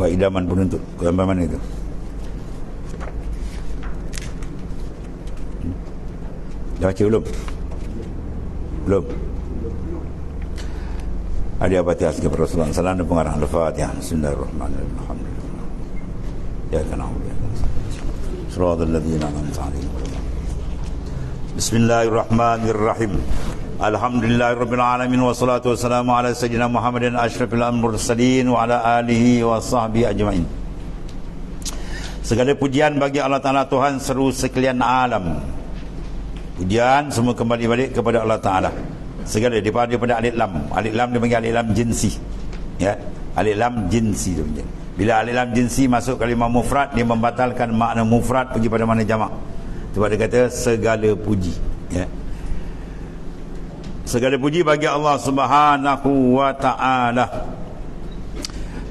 Buat idaman penuntut. Gambar mana itu? Dah baca belum? Belum. Ada Al-Fatihah sebagai Rasulullah Salam dan pengarang Al-Fatihah. Bismillahirrahmanirrahim. Alhamdulillah. Ya kana ya. Shiratal ladzina an'amta 'alaihim. Bismillahirrahmanirrahim. Alhamdulillahirabbil alamin wassalatu wassalamu ala sayyidina Muhammadin asyrafil mursalin wa ala alihi wa sahbihi ajmain. Segala pujian bagi Allah Taala Tuhan seluruh sekalian alam. Pujian semua kembali balik kepada Allah Taala. Segala daripada alif lam. Alif lam dipanggil alif lam jinsi. Ya, alif lam jinsi tu. Bila alif lam jinsi masuk kalimah mufrad, dia membatalkan makna mufrad pergi pada makna jamak. Sebab dia kata segala puji. Ya. Segala puji bagi Allah Subhanahu wa taala.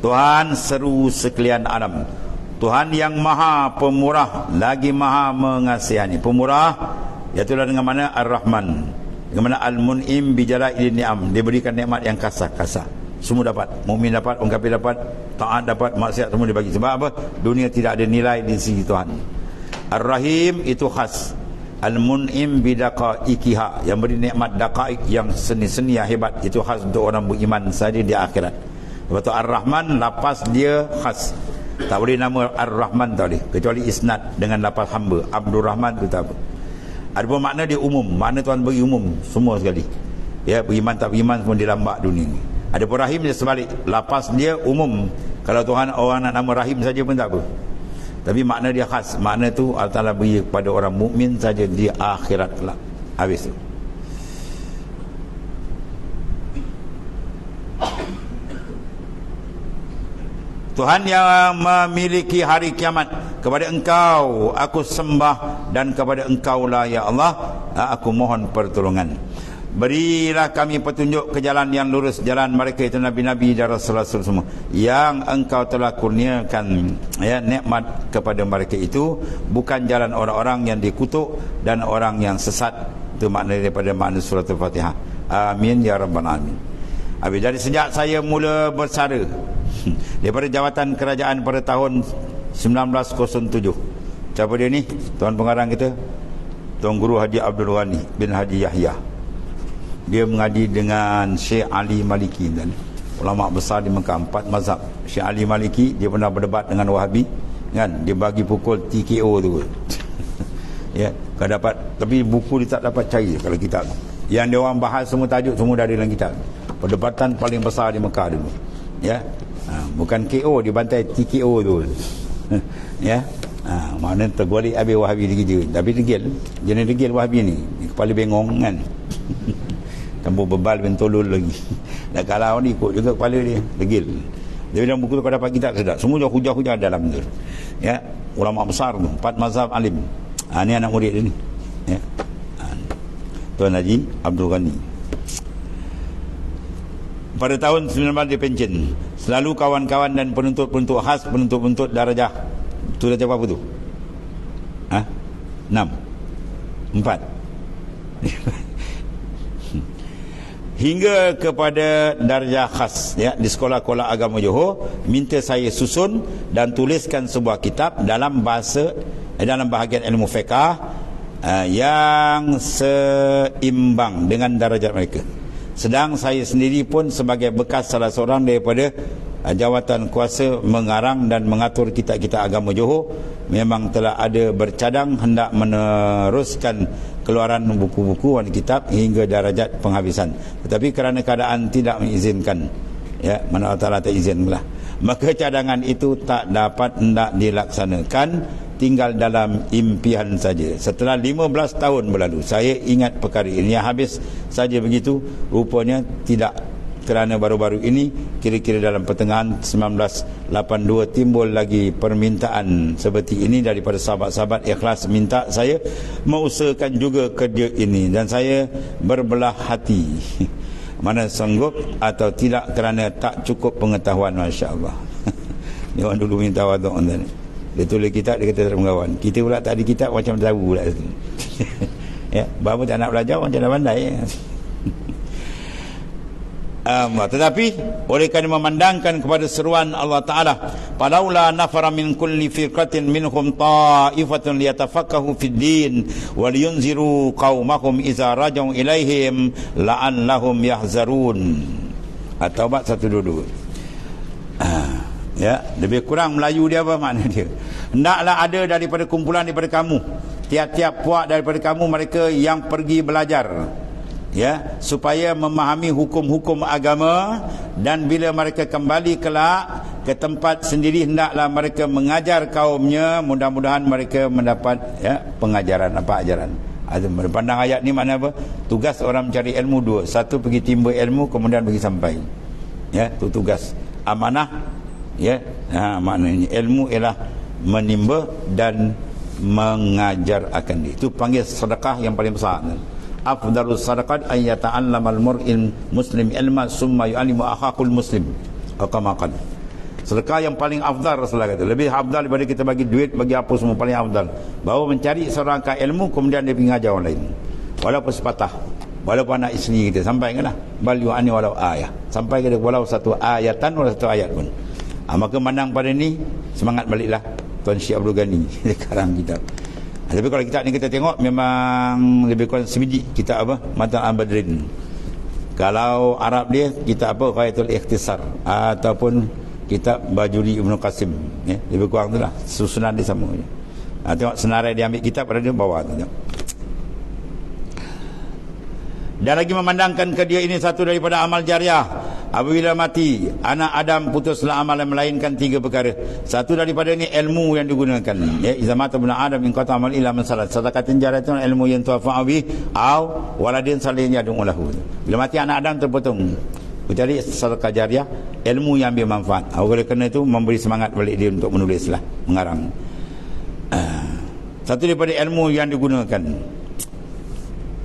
Tuhan seru sekalian alam. Tuhan yang maha pemurah lagi maha mengasihani. Pemurah iaitu dengan mana Ar-Rahman, dengan mana Al-Mun'im bijala'il ni'am. Dia berikan nikmat yang kasar-kasar. Semua dapat. Mukmin dapat, orang kafir dapat, taat dapat, maksiat semua dibagi. Sebab apa? Dunia tidak ada nilai di sisi Tuhan. Ar-Rahim itu khas. Al-Mun'im bidaqaiqiha, yang beri nikmat daqaik, yang seni-seni yang hebat, itu khas untuk orang beriman saja di akhirat. Lepas tu Ar-Rahman, lapas dia khas. Tak boleh nama Ar-Rahman, tak boleh, kecuali isnad dengan lapas hamba. Abdul Rahman tu tak apa. Ada pun makna dia umum. Makna Tuhan beri umum semua sekali. Ya, beriman tak beriman pun dilambak dunia ni. Ada pun Rahim dia sebalik. Lapas dia umum. Kalau Tuhan orang nak nama Rahim saja pun tak apa. Tapi makna dia khas. Makna tu Allah Ta'ala beri kepada orang mukmin saja di akhirat kelak. Habis tu. Tuhan yang memiliki hari kiamat, kepada Engkau aku sembah dan kepada Engkaulah ya Allah aku mohon pertolongan. Berilah kami petunjuk ke jalan yang lurus, jalan mereka itu nabi-nabi dan rasul-rasul semua yang Engkau telah kurniakan ya nikmat kepada mereka itu, bukan jalan orang-orang yang dikutuk dan orang yang sesat. Itu makna daripada makna surat Al-Fatihah. Amin ya rabbal alamin. Habis dari sejak saya mula bersara daripada jawatan kerajaan pada tahun 1907. Siapa dia ni? Tuan pengarang kita, Tuan Guru Haji Abdul Ghani bin Haji Yahya. Dia mengaji dengan Syekh Ali Maliki, dan ulama besar di Mekah, 4 mazhab. Syekh Ali Maliki dia pernah berdebat dengan Wahabi kan, dia bagi pukul TKO tu. Ya, kau dapat, tapi buku dia tak dapat cari kalau kitab. Yang dia orang bahas semua tajuk semua dah ada dalam kitab. Perdebatan paling besar di Mekah dulu. Ya. Bukan KO, dia bantai TKO tu. Ya. Maknanya tergolek habis Wahabi dia kerja. Tapi degil, jenis degil Wahabi ni, kepala bengong kan. Campur bebal bentolol lagi. Dan kalau ni ikut juga kepala dia, degil. Dia dalam buku tu kau dapat kitab sedap. Semua hujah-hujah dalam tu. Ya, ulama besar tu, 4 mazhab alim. Ni anak murid dia ni. Ya. Tuan Haji Abdul Ghani. Pada tahun 19 dia pencen. Selalu kawan-kawan dan penuntut-penuntut khas, penuntut-penuntut darjah. Tu darjah apa tu? 6 4 hingga kepada darjah khas ya, di sekolah-sekolah agama Johor minta saya susun dan tuliskan sebuah kitab dalam bahasa dalam bahagian ilmu fiqah yang seimbang dengan darjat mereka. Sedang saya sendiri pun sebagai bekas salah seorang daripada jawatan kuasa mengarang dan mengatur kitab-kitab agama Johor, memang telah ada bercadang hendak meneruskan keluaran buku-buku dan kitab hingga darjat penghabisan. Tetapi kerana keadaan tidak mengizinkan, ya, mana Allah Ta'ala tak izinlah, maka cadangan itu tak dapat hendak dilaksanakan, tinggal dalam impian saja. Setelah 15 tahun berlalu, saya ingat perkara ini. Yang habis saja begitu, rupanya tidak. Kerana baru-baru ini, kira-kira dalam pertengahan 1982, timbul lagi permintaan seperti ini daripada sahabat-sahabat ikhlas minta saya mengusahakan juga kerja ini, dan saya berbelah hati mana sanggup atau tidak kerana tak cukup pengetahuan. Masya Allah. Dia orang dulu minta waduk, dia tulis kitab, dia kata tak pengkawan. Kita pula tak ada kitab, macam tahu pula. Ya, baru tak nak belajar, macam dah pandai. Tetapi oleh kerana memandangkan kepada seruan Allah Ta'ala, falaula nafara min kulli firqatin minhum ta'ifatun liyatafaqahu fid din wa liyunziru qaumahum idza rajau ilaihim la'allahum yahzarun. Taubat 122. Ya, lebih kurang Melayu dia apa makna dia? Hendaklah ada daripada kumpulan daripada kamu, tiap-tiap puak daripada kamu, mereka yang pergi belajar, ya, supaya memahami hukum-hukum agama, dan bila mereka kembali kelak ke tempat sendiri, hendaklah mereka mengajar kaumnya, mudah-mudahan mereka mendapat, ya, pengajaran, apa ajaran. Pandang ayat ni makna apa? Tugas orang mencari ilmu dua. Satu, pergi timba ilmu, kemudian pergi sampai, ya, itu tugas amanah, ya. Maknanya ilmu ialah menimba dan mengajar akan dia. Itu panggil sedekah yang paling besar. Afdalus sadaqat ay yata'allamal mur'in muslim ilma summa yu'allimu akhakul muslim. Akamakan. Sedekah yang paling afdal, Rasulullah kata, lebih afdal daripada kita bagi duit, bagi apa semua, paling afdal. Bahawa mencari seorang ka ilmu, kemudian dia pergi ngajar orang lain. Walaupun sepatah, walaupun anak isteri kita, sampaikanlah. Bal yu'ani walau ayah. Sampai kita walau satu ayatan, walau satu ayat pun. Maka mandang pada ni, semangat baliklah Tuan Syekh Abdul Ghani sekarang kita. Tapi kalau kitab ni kita tengok memang lebih kurang sebiji kitab apa? Matan Al-Badrin. Kalau Arab dia kitab apa? Ghayatul Ikhtisar ataupun kitab Bajuri Ibnu Qasim, ya, lebih kurang itulah susunan dia sama. Tengok senarai dia ambil kitab pada dia bawah tu. Dan lagi memandangkan ke dia ini satu daripada amal jariah. Apabila mati anak Adam, putuslah amal yang melainkan tiga perkara. Satu daripada ini ilmu yang digunakan, ya, iza mata ibnu Adam in qata amal illa man salat. Sedekatin jariah itu ilmu yang tuafa'u bi au waladin salih yad'u lahu. Bila mati anak Adam terpotong, kecuali sedekah jariah, ilmu yang ambil manfaat. Oleh kerana itu memberi semangat balik dia untuk menulislah, mengarang. Satu daripada ilmu yang digunakan.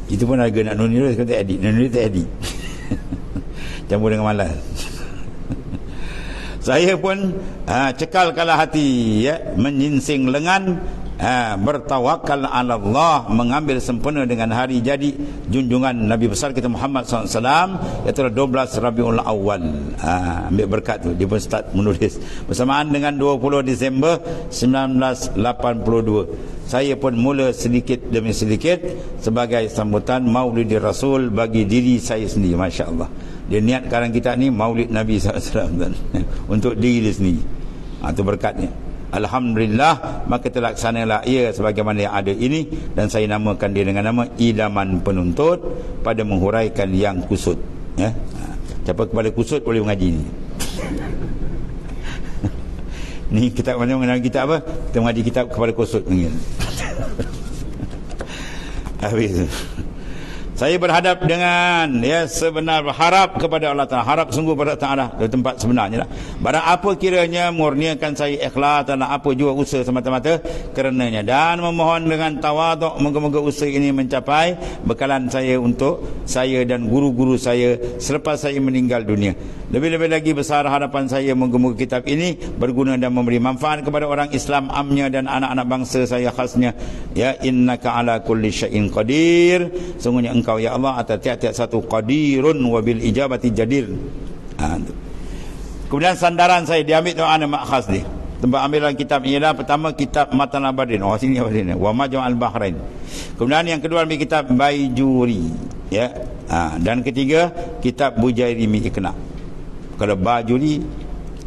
Itu pun agak nak nulis, kata edit. Nulis tak edit. Campur dengan malas. Saya pun cekalkanlah hati, ya, menyingsing lengan, bertawakal ala Allah, mengambil sempena dengan hari jadi junjungan Nabi besar kita Muhammad SAW, iaitu 12 Rabiul Awal. Ambil berkat tu, dia pun start menulis bersamaan dengan 20 Disember 1982. Saya pun mula sedikit demi sedikit sebagai sambutan Maulid Rasul bagi diri saya sendiri. Masya Allah, dia niat sekarang kita ni Maulid Nabi SAW untuk diri dia sendiri. Itu berkatnya. Alhamdulillah, maka terlaksanalah ia sebagaimana yang ada ini, dan saya namakan dia dengan nama Idaman Penuntut pada menghuraikan yang kusut, ya. Siapa kepada kusut boleh mengaji ni. Ni kitab mana mengenal kitab apa? Kita mengaji kitab kepada kusut. Habis. Saya berhadap dengan, ya, sebenar harap kepada Allah Ta'ala. Harap sungguh pada Ta'ala di tempat sebenarnya lah. Barang apa kiranya murniakan saya ikhlas, dan apa juga usaha semata-mata kerenanya, dan memohon dengan tawaduk, moga-moga usaha ini mencapai bekalan saya untuk saya dan guru-guru saya selepas saya meninggal dunia. Lebih-lebih lagi besar harapan saya, moga-moga kitab ini berguna dan memberi manfaat kepada orang Islam amnya dan anak-anak bangsa saya khasnya. Ya, innaka ala kulli syai'in qadir. Sungguhnya engkau, ya Allah, atas tiap-tiap satu qadirun wa bil ijabati jadir. Kemudian sandaran saya diambil doa nama khas ni. Tempat ambilan kitab ialah pertama kitab Matan Al-Badrin. Oh, sini Al-Badrin. Wa Majmu' Al-Bahrain. Kemudian yang kedua ambil kitab Baijuri, ya. Dan ketiga kitab Bujairimi Iqna. Kalau Bajuri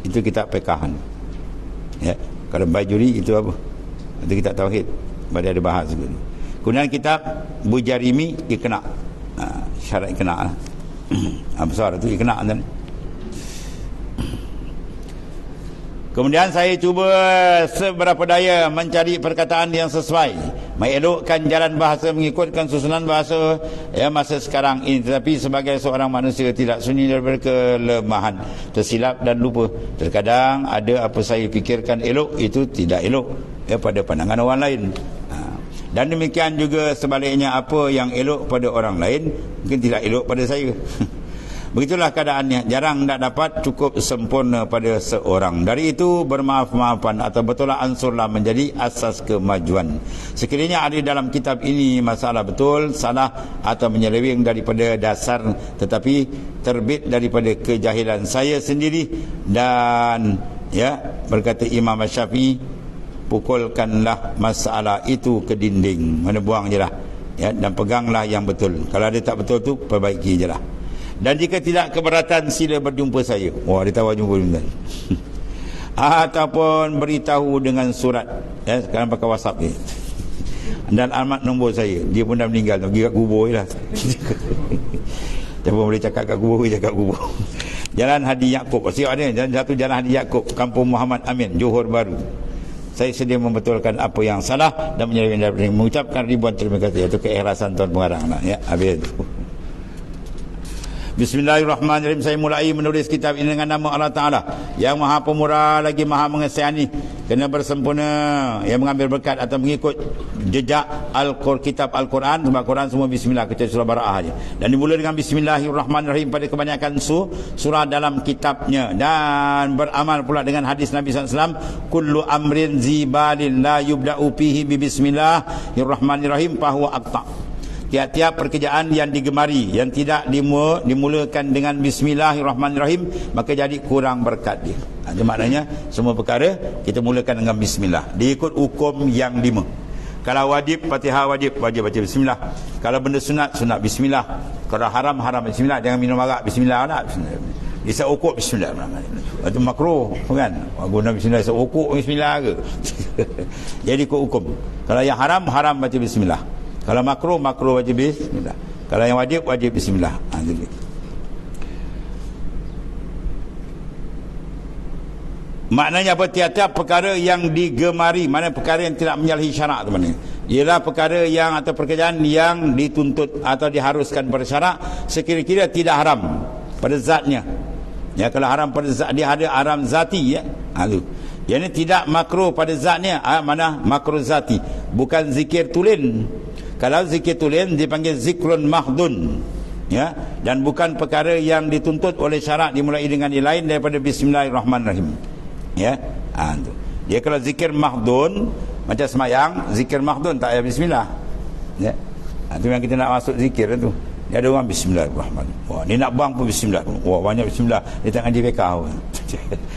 itu kitab pekahan. Ya. Kalau Baijuri itu apa? Itu kitab tauhid. Pada ada bahas juga. Kemudian kitab Bujairimi Iqna. Syarat Iqna lah. Besar itu Iqna kan. Kemudian saya cuba seberapa daya mencari perkataan yang sesuai, mengelokkan jalan bahasa, mengikutkan susunan bahasa, ya, masa sekarang ini. Tetapi sebagai seorang manusia tidak sunyi daripada kelemahan, tersilap dan lupa. Terkadang ada apa saya fikirkan elok, itu tidak elok, ya, pada pandangan orang lain. Dan demikian juga sebaliknya, apa yang elok pada orang lain mungkin tidak elok pada saya. Begitulah keadaannya, jarang tak dapat cukup sempurna pada seorang. Dari itu bermaaf-maafan atau betullah ansurlah menjadi asas kemajuan. Sekiranya ada dalam kitab ini masalah betul, salah atau menyeleweng daripada dasar tetapi terbit daripada kejahilan saya sendiri, dan ya, berkata Imam Syafi'i, pukulkanlah masalah itu ke dinding, mana buang je lah, ya, dan peganglah yang betul. Kalau ada tak betul tu, perbaiki je lah. Dan jika tidak keberatan, sila berjumpa saya. Wah, dia tahu jumpa dengan ataupun beritahu dengan surat, ya, sekarang pakai WhatsApp ni, dan alamat nombor saya. Dia pun dah meninggal, pergi kat kubur je lah. Siapa boleh cakap kat kubur, cakap kubur. Jalan Hadi Yaakob, siap ada satu Jalan Hadi Yaakob, Kampung Muhammad Amin, Johor Bahru. Saya sedia membetulkan apa yang salah dan mengucapkan ribuan terima kasih. Itu keikhlasan tuan pengarang lah, ya. Habis. Bismillahirrahmanirrahim. Saya mulai menulis kitab ini dengan nama Allah Ta'ala yang maha pemurah lagi maha mengasihani. Kena bersempurna yang mengambil berkat atau mengikut jejak kitab Al-Quran. Sebab Al-Quran semua bismillah, kecuali surah Bara'ah saja. Dan dimulai dengan Bismillahirrahmanirrahim pada kebanyakan surah dalam kitabnya. Dan beramal pula dengan hadis Nabi SAW, kullu amrin zibalin la yubda'u fihi bi bismillahirrahmanirrahim fahuwa aqta'. Tiap-tiap pekerjaan yang digemari yang tidak dimulakan dengan bismillahirrahmanirrahim, maka jadi kurang berkat dia. Itu maknanya semua perkara kita mulakan dengan bismillah. Diikut hukum yang 5. Kalau wajib, Fatihah wajib baca bismillah. Kalau benda sunat bismillah. Kalau haram bismillah. Jangan minum arak, bismillah lah. Isap ukuk, bismillah. Itu makruh, kan? Guna bismillah, isap ukuk, bismillah ke? Jadi ikut hukum. Kalau yang haram baca bismillah. Kalau makruh wajib bismillah. Kalau yang wajib bismillah. Jadi maknanya apa? Tiap-tiap perkara yang digemari, mana perkara yang tidak menyalahi syarak tu, mana ialah perkara yang atau pekerjaan yang dituntut atau diharuskan pada syarak, sekira-kira tidak haram pada zatnya. Ya, kalau haram pada zat dia ada haram zati, ya. Yang ini tidak makruh pada zatnya. Mana makruh zati, bukan zikir tulen. Kalau zikir tulen dipanggil zikrun mahdun, ya, dan bukan perkara yang dituntut oleh syarak dimulai dengan lain daripada bismillahirrahmanirrahim, ya. Dia kalau zikir mahdun macam semayang, zikir mahdun tak payah bismillah, ya. Itu yang kita nak masuk zikir tu. Dia ada orang bismillahirrahmanirrahim. Wah, ni nak buang pun bismillah. Wah, banyak bismillah. Dia tak ngaji fiqh.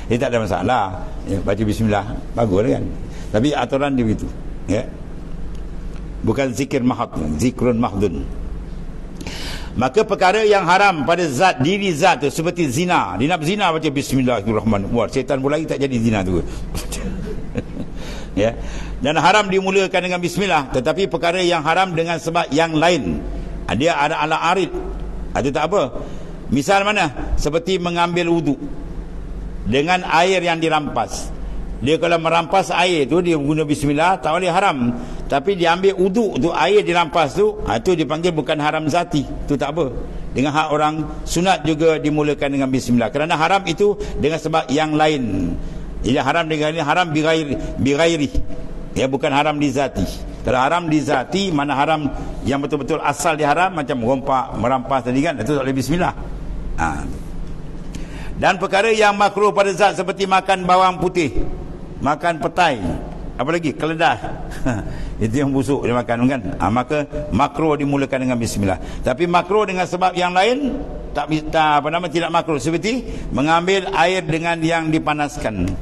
Dia tak ada masalah, ya, baca bismillah bagus kan. Tapi aturan dia begitu, ya. Bukan zikir mahdun, zikrun mahdun. Maka perkara yang haram pada zat, diri zat tu, seperti zina. Dia nak berzina baca bismillahirrahmanirrahim. Wah, syaitan pula lagi tak jadi zina tu. Ya. Dan haram dimulakan dengan bismillah. Tetapi perkara yang haram dengan sebab yang lain, dia ada ala arid. Itu tak apa. Misal mana? Seperti mengambil wudu dengan air yang dirampas. Dia kalau merampas air tu, dia guna bismillah, tak boleh haram. Tapi dia ambil uduk tu, air dirampas tu, itu dipanggil bukan haram zati. Itu tak apa. Dengan hak orang sunat juga dimulakan dengan bismillah. Kerana haram itu dengan sebab yang lain. Jadi haram dengan ini haram bighairi. Ya, bukan haram di zati. Kalau haram di zati, mana haram yang betul-betul asal dia haram, macam rompak, merampas tadi kan, itu tak boleh bismillah. Dan perkara yang makruh pada zat seperti makan bawang putih, makan petai, apa lagi, keledai. Itu yang busuk dia makan kan. Maka makruh dimulakan dengan bismillah. Tapi makruh dengan sebab yang lain tidak makruh, seperti mengambil air dengan yang dipanaskan,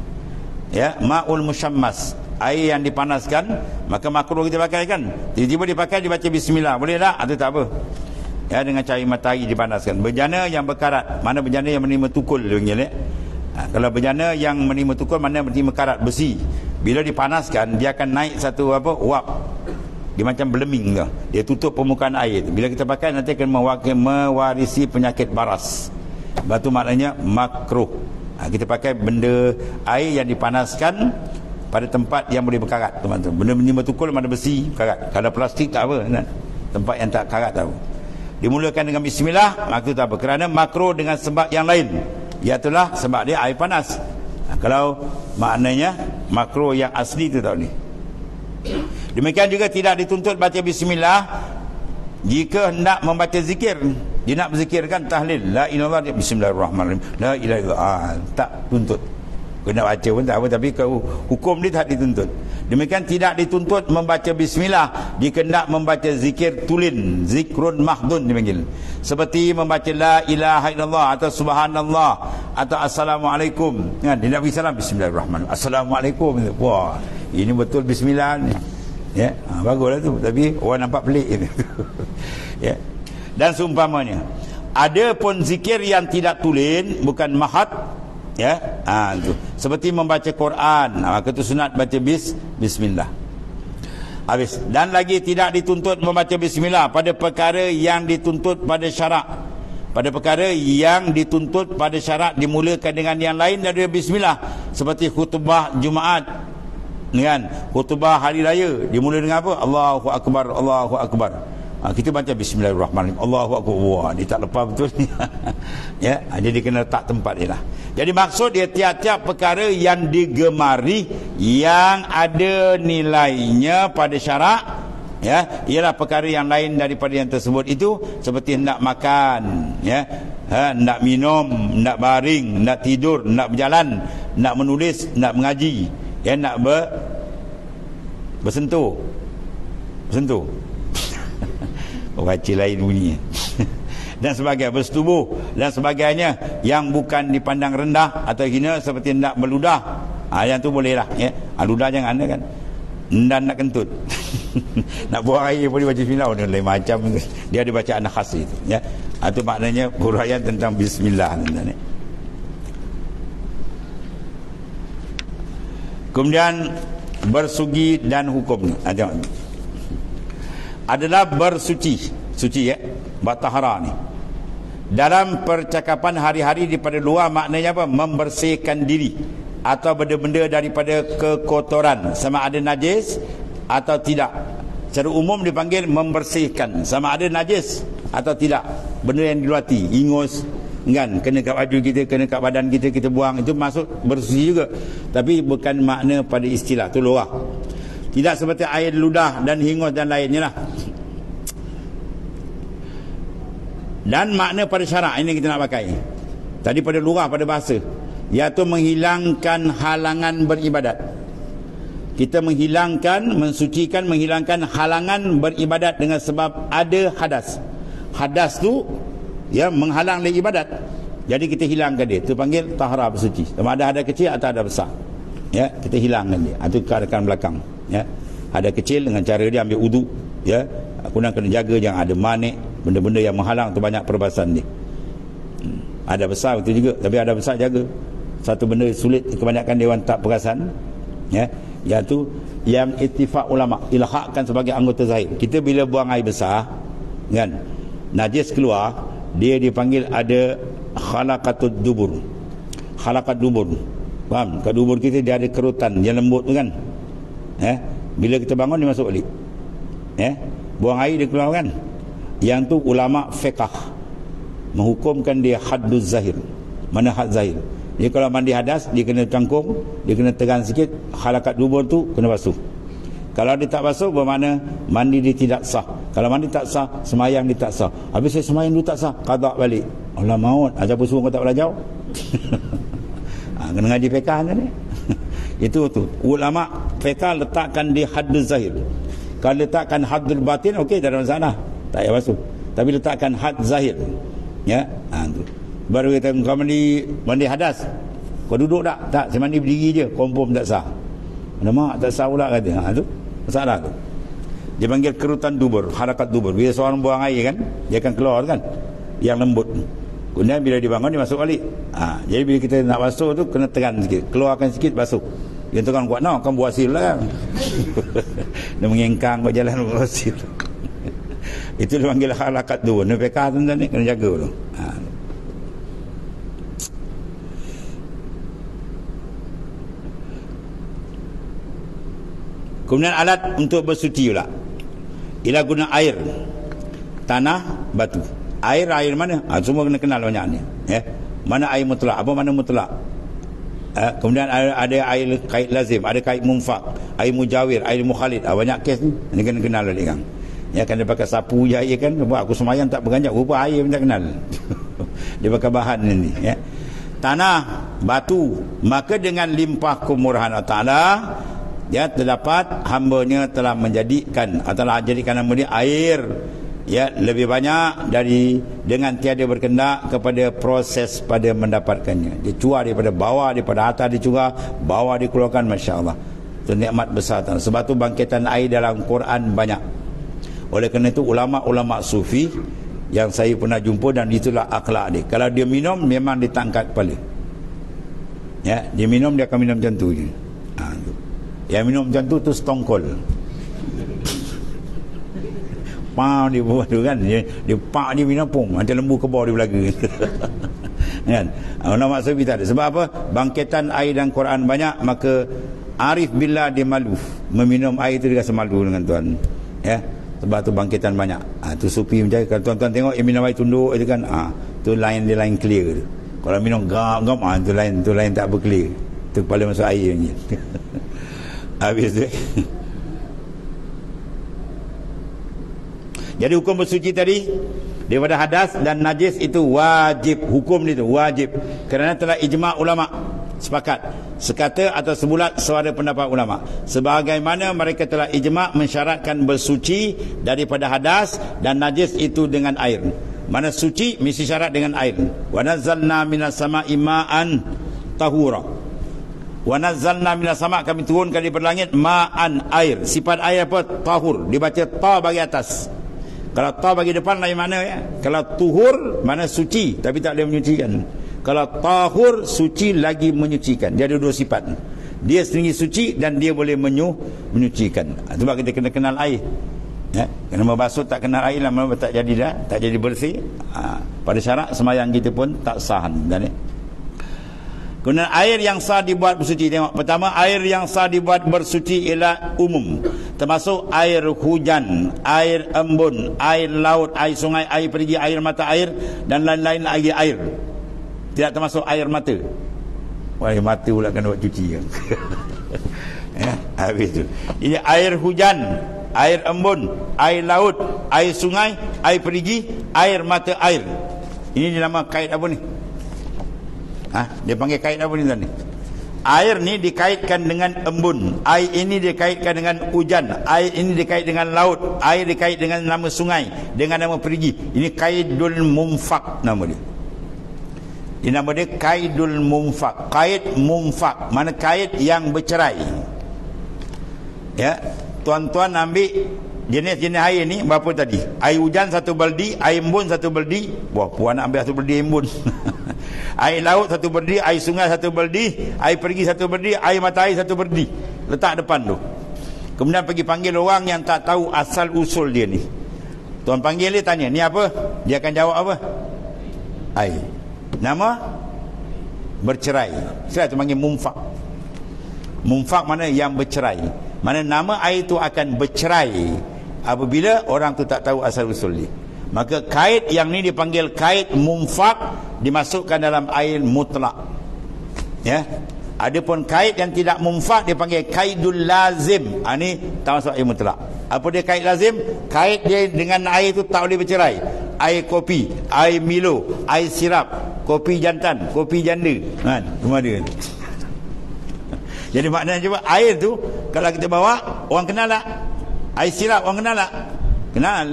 ya, ma'ul musyammas, air yang dipanaskan, maka makruh kita pakai kan. Tiba-tiba dipakai, dibaca bismillah, boleh tak? Itu tak apa, ya, dengan cahaya matahari dipanaskan. Bejana yang berkarat, mana bejana yang menerima tukul dia panggil, ya. Kalau bejana yang menerima tukul, mana menerima karat besi, bila dipanaskan dia akan naik satu uap, dia macam beleming tu. Dia tutup permukaan air tu. Bila kita pakai nanti akan mewarisi penyakit baras. Batu maknanya makruh. Kita pakai benda air yang dipanaskan pada tempat yang boleh berkarat, teman-teman. Benda menerima tukul mana besi, karat. Kalau plastik tak apa, kan? Tempat yang tak karat tahu. Dimulakan dengan bismillah, maka tak apa. Kerana makruh dengan sebab yang lain, iaitulah sebab dia air panas. Kalau maknanya makruh yang asli itu tak boleh. Demikian juga tidak dituntut baca bismillah jika hendak membaca zikir. Dia nak berzikirkan tahlil, la ilaha illallah, bismillahirrahmanirrahim, la ilaha illallah. Tak tuntut. Kena baca pun tak apa, tapi hukum dia tak dituntut. Demikian tidak dituntut membaca bismillah, dikendak membaca zikir tulin, zikrun mahdun dipanggil. Seperti membaca la ilaha illallah atau subhanallah atau assalamualaikum. Kan dia nak bagi salam, bismillahirrahmanirrahim, assalamualaikum. Wah, ini betul bismillah ni. Ya, baguslah tu, tapi orang nampak pelik gitu. Ya. Dan seumpamanya, ada pun zikir yang tidak tulin, bukan mahad, ya, tu. Seperti membaca Quran, maka itu sunat baca bismillah. Habis. Dan lagi tidak dituntut membaca bismillah pada perkara yang dituntut pada syarak. Pada perkara yang dituntut pada syarak dimulakan dengan yang lain daripada bismillah, seperti khutbah Jumaat, kan, khutbah hari raya dimulai dengan apa? Allahu akbar, Allahu akbar. Kita baca bismillahirrahmanirrahim, Allahu akbar. Wah, dia tak lepas betul ni. Ya, jadi kena letak tempat dia lah. Jadi maksud dia, tiap-tiap perkara yang digemari yang ada nilainya pada syarak, ya, ialah perkara yang lain daripada yang tersebut itu, seperti hendak makan, ya, hendak minum, hendak baring, hendak tidur, hendak berjalan, hendak menulis, hendak mengaji, ya, nak bersentuh. Baca lain bunyi. Dan sebagainya, bersetubuh dan sebagainya yang bukan dipandang rendah atau hina, seperti hendak meludah. Yang tu boleh lah, ya. Ludah jangan kan. Dan nak kentut. Nak buang air pun dia baca bismillah, lain macam. Dia ada bacaan khas itu, ya. Itu maknanya huraian tentang bismillah. Kemudian bersuci dan hukumnya. Adalah bersuci, ya, batahara ni. Dalam percakapan hari-hari daripada luar, maknanya apa? Membersihkan diri atau benda-benda daripada kekotoran, sama ada najis atau tidak. Secara umum dipanggil membersihkan, sama ada najis atau tidak. Benda yang diluati, ingus, kan, kena kat baju kita, kena kat badan kita, kita buang, itu masuk bersuci juga. Tapi bukan makna pada istilah tu luar. Tidak seperti air ludah dan hingus dan lainnya lah. Dan makna pada syarak ini kita nak pakai. Tadi pada lughah, pada bahasa, iaitu menghilangkan halangan beribadat. Kita menghilangkan, mensucikan, menghilangkan halangan beribadat dengan sebab ada hadas. Hadas tu, ya, menghalang dari ibadat. Jadi kita hilangkan dia. Itu panggil tahara, bersuci. Sama ada hadas kecil atau hadas besar, ya, kita hilangkan dia. Itu keadaan belakang, ya. Hadas kecil dengan cara dia ambil wudu, ya. Kemudian kena jaga jangan ada manik, benda-benda yang menghalang tu, banyak perbasan dia. Ada besar betul juga, tapi ada besar jaga. Satu benda sulit, kebanyakan dewan tak perasan, ya, iaitu yang ittifaq ulama ilhaqkan sebagai anggota zahir. Kita bila buang air besar, kan, najis keluar, dia dipanggil ada khalaqatud dubur. Khalaqat dubur, faham? Kat dubur kita dia ada kerutan yang lembut tu kan, bila kita bangun dia masuk balik, buang air dia keluar kan. Yang tu ulama fiqh menghukumkan dia hadduz zahir. Mana had zahir? Dia kalau mandi hadas, dia kena cangkung, dia kena tegang sikit, halakat dubur tu kena basuh. Kalau dia tak basuh, bermakna mandi dia tidak sah. Kalau mandi tak sah, semayang dia tak sah. Habis saya semayang dulu tak sah, qada balik. Allah maut, siapa suruh kau tak belajar? Kena ngaji fiqh kan ni. Itu tu ulama fiqh letakkan di hadduz zahir. Kalau letakkan haddul batin, okey, tak ada masalah, tak payah basuh. Tapi letakkan had zahir, ya, tu. Baru kita kau mandi hadas, kau duduk tak, saya mandi berdiri je, confirm tak sah. Mak tak sah pula kata. Tu masalah tu. Dia panggil kerutan dubur, harakat dubur. Bila seorang buang air kan, dia akan keluar kan, yang lembut. Kemudian bila dibangun dia masuk balik. Jadi bila kita nak basuh tu kena tekan sikit, keluarkan sikit, basuh. Yang tekan kuat, kan buat hasil lah kan. Dia mengengkang berjalan buat hasil. Itu dia panggil halakat dubur. Ni PK tuan-tuan ni kena jaga tu. Kemudian alat untuk bersuci pula, ialah guna air, tanah, batu. Air mana? Semua kena kenal banyak ni, ya. Mana air mutlak, apa mana mutlak. Kemudian ada air kait lazim, ada kait munfak, air mujawir, air mukhalid. Banyak kes ni kena kenal balik kan. Ya kan dia pakai sapu je air kan. Aku semayang tak berganjak, rupa air pun tak kenal. Dia pakai bahan ini, ya. Tanah, batu, maka dengan limpah kemurahan Allah Ta'ala, ya, terdapat hamba-Nya telah menjadikan, telah jadikan hamba dia air, ya, lebih banyak dari dengan tiada berkendak kepada proses pada mendapatkannya. Dia curah daripada bawah, daripada atas dia curah, bawah dikeluarkan, masya-Allah. Itu nikmat besar. Sebab tu bangkitan air dalam Quran banyak. Oleh kerana itu ulama-ulama sufi yang saya pernah jumpa, dan itulah akhlak dia. Kalau dia minum memang ditangkat kepala. Ya, dia minum dia akan minum macam tu je. Yang minum macam tu stongkol. Pau dia buat tu kan. Dia pak dia minum pun macam lembu kebau di belaka. Kan? Ulama sufi tak ada. Sebab apa? Bangkitan air dan Quran banyak, maka arif billah dia malu. Meminum air tu dia rasa malu dengan Tuhan. Ya. Sebab tu bangkitan banyak. Tu sufi macam kalau tuan-tuan tengok yang minum air tunduk itu kan, tu lain dia lain clear tu. Kalau minum gam-gam, tu lain tak berclear. Tu kepala masuk air je. Habis tu. Jadi hukum bersuci tadi daripada hadas dan najis itu wajib, hukum itu wajib, kerana telah ijma' ulama sepakat, sekata atau sebulat suara pendapat ulama, sebagaimana mereka telah ijma' mensyaratkan bersuci daripada hadas dan najis itu dengan air. Mana suci mesti syarat dengan air. Wa nazzalna minas sama'i ma'an tahura. Wa nazzalna minas sama', kami turunkan daripada langit ma'an, air. Sifat air apa? Tahur. Dibaca ta bagi atas. Kalau ta bagi depan lain mana, ya. Kalau tuhur mana suci tapi tak boleh menyucikan. Kalau tahur suci lagi menyucikan. Dia ada dua sifat. Dia sendiri suci dan dia boleh menyucikan. Sebab kita kena kenal air. Ya, kena membasuh tak kenal air lama-lama tak jadi dah, tak jadi bersih. Pada syarat semayang kita pun tak sah dan ya. Kemudian air yang sah dibuat bersuci. Tengok, pertama air yang sah dibuat bersuci ialah umum, termasuk air hujan, air embun, air laut, air sungai, air perigi, air mata air dan lain-lain lagi air. Tidak termasuk air mata. Air mata pula kena buat cuci. Ya, habis tu. Ini air hujan, air embun, air laut, air sungai, air perigi, air mata air. Ini dinamakan kait apa ni? Dia panggil kait apa ni tadi? Air ni dikaitkan dengan embun, air ini dikaitkan dengan hujan, air ini dikait dengan laut, air dikait dengan nama sungai, dengan nama perigi. Ini kaidul mumfak nama dia. Ini nama dia kaidul mumfak. Kait mumfak, mana kait yang bercerai. Ya, tuan-tuan ambil jenis-jenis air ni berapa tadi? Air hujan satu baldi, air embun satu baldi. Wah, puan nak ambil satu baldi embun. Air laut satu baldi, air sungai satu baldi, air pergi satu baldi, air mata air satu baldi. Letak depan tu. Kemudian pergi panggil orang yang tak tahu asal usul dia ni. Tuan panggil dia, tanya, ni apa? Dia akan jawab apa? Air. Nama? Bercerai. Saya tu panggil mumfak. Mumfak mana yang bercerai. Mana nama air tu akan bercerai apabila orang tu tak tahu asal usul dia. Maka kait yang ni dipanggil kait mumfak, dimasukkan dalam air mutlak. Ya. Adapun kait yang tidak mumfak dipanggil kaidul lazim. Ni tak masuk air mutlak. Apa dia kait lazim? Kait dia dengan air tu tak boleh bercerai. Air kopi, air Milo, air sirap, kopi jantan, kopi janda. Semua dia. Jadi maknanya cuba air tu kalau kita bawa, orang kenal tak? Air sirap orang kenal tak? Kenal.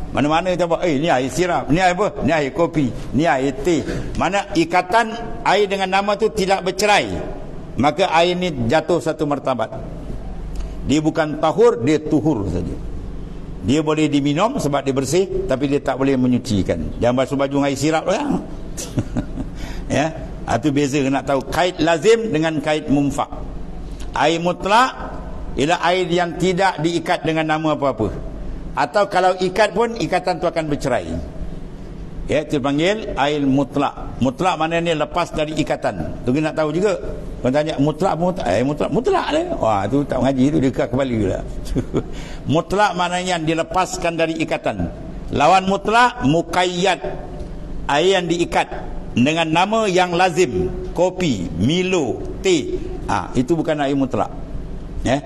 Mana-mana kita bawa, ni air sirap, ni air apa? Ni air kopi, ni air teh. Mana ikatan air dengan nama tu tidak bercerai, maka air ni jatuh satu martabat. Dia bukan tahur, dia tuhur saja. Dia boleh diminum sebab dia bersih, tapi dia tak boleh menyucikan. Jangan basuh baju dengan air sirap lah. Ya. Itu beza nak tahu kait lazim dengan kait mumfak. Air mutlak ialah air yang tidak diikat dengan nama apa-apa. Atau kalau ikat pun ikatan tu akan bercerai. Ya, itu dipanggil air mutlak. Mutlak maknanya lepas dari ikatan. Tu nak tahu juga. Kau tanya mutlak mutlak dia. Wah, tu tak mengaji tu dia kembali pula. Mutlak maknanya dilepaskan dari ikatan. Lawan mutlak muqayyad. Air yang diikat dengan nama yang lazim, kopi, Milo, teh. Itu bukan air mutlak. Ya.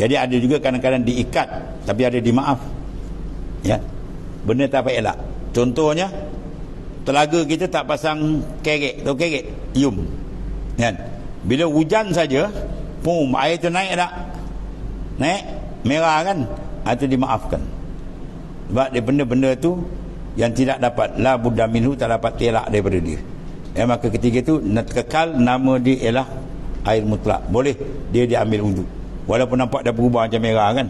Jadi ada juga kadang-kadang diikat tapi ada dimaaf. Ya. Benda tak apa elak. Contohnya telaga kita tak pasang kerek, tahu kerek? Yum. Kan? Bila hujan saja, pum, air tu naik tak? Naik, merah kan? Itu dimaafkan. Sebab dia benda-benda tu yang tidak dapat la budda minhu, tak dapat elak daripada dia. Maka ketika itu kekal nama dia ialah air mutlak. Boleh dia diambil wuduk. Walaupun nampak dah berubah macam merah kan.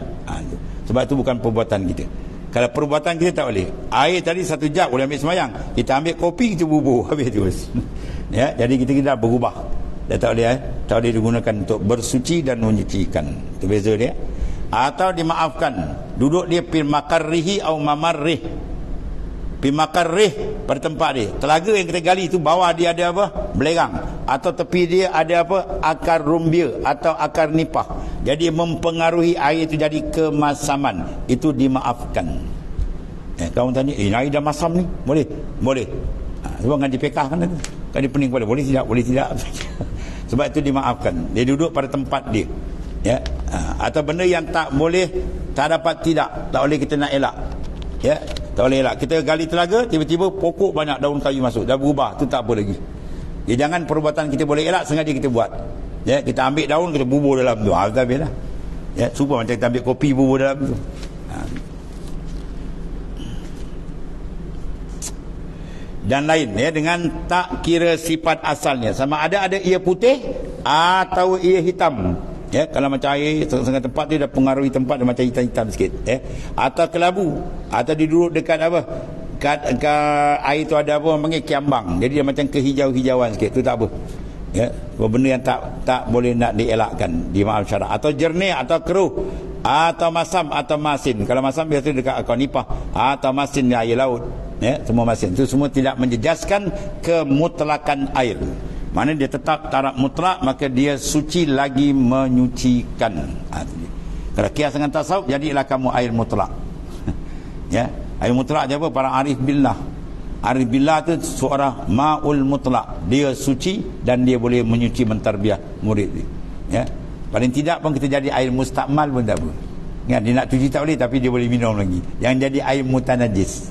Sebab itu bukan perbuatan kita. Kalau perbuatan kita tak boleh. Air tadi 1 jam boleh ambil semayang. Kita ambil kopi, kita bubur habis terus. Ya, jadi kita dah berubah. Dah tak boleh tak boleh digunakan untuk bersuci dan menyucikan. Itu beza dia. Atau dimaafkan. Duduk dia pi makarrihi atau mamarrih. Pi makarrih pada tempat dia. Telaga yang kita gali itu bawah dia ada apa? Belerang. Atau tepi dia ada apa? Akar rumbia atau akar nipah. Jadi mempengaruhi air itu jadi kemasaman. Itu dimaafkan. Kamu tanya, air dah masam ni? Boleh? Boleh. Sebab ngaji pekah kan itu. Kan dia pening pada. Boleh tidak? Boleh tidak? Sebab itu dimaafkan. Dia duduk pada tempat dia. Ya. Atau benda yang tak boleh, tak dapat tidak. Tak boleh kita nak elak. Ya. Tak boleh elak. Kita gali telaga, tiba-tiba pokok banyak daun kayu masuk. Dah berubah. Itu tak apa lagi. Ya, jangan perbuatan kita boleh elak sengaja kita buat. Ya, kita ambil daun, kita bubur dalam tu. Tak habis lah. Ya, cuba macam kita ambil kopi bubur dalam tu. Dan lain ya, dengan tak kira sifat asalnya, sama ada ia putih atau ia hitam. Ya, kalau macam air setengah tempat dia dah pengaruhi tempat dia macam hitam-hitam sikit. Ya, atau kelabu, atau duduk dekat apa? Kat air tu ada apa orang panggil kiambang. Jadi dia macam kehijau-hijauan sikit. Tu tak apa. Ya, benda yang tak boleh nak dielakkan di maaf syarak. Atau jernih atau keruh, atau masam atau masin. Kalau masam biasa dekat akar nipah, atau masin di air laut. Ya, semua masin. Itu semua tidak menjejaskan kemutlakan air. Mana dia tetap taraf mutlak, maka dia suci lagi menyucikan. Kalau kias dengan tasawuf, jadilah kamu air mutlak. Ya, air mutlak je apa? Para arif billah. Arif billah tu seorang ma'ul mutlak. Dia suci dan dia boleh menyuci mentarbiah murid dia. Ya. Paling tidak pun kita jadi air mustakmal pun tak apa. Ingat, dia nak cuci tak boleh tapi dia boleh minum lagi. Yang jadi air mutanajis.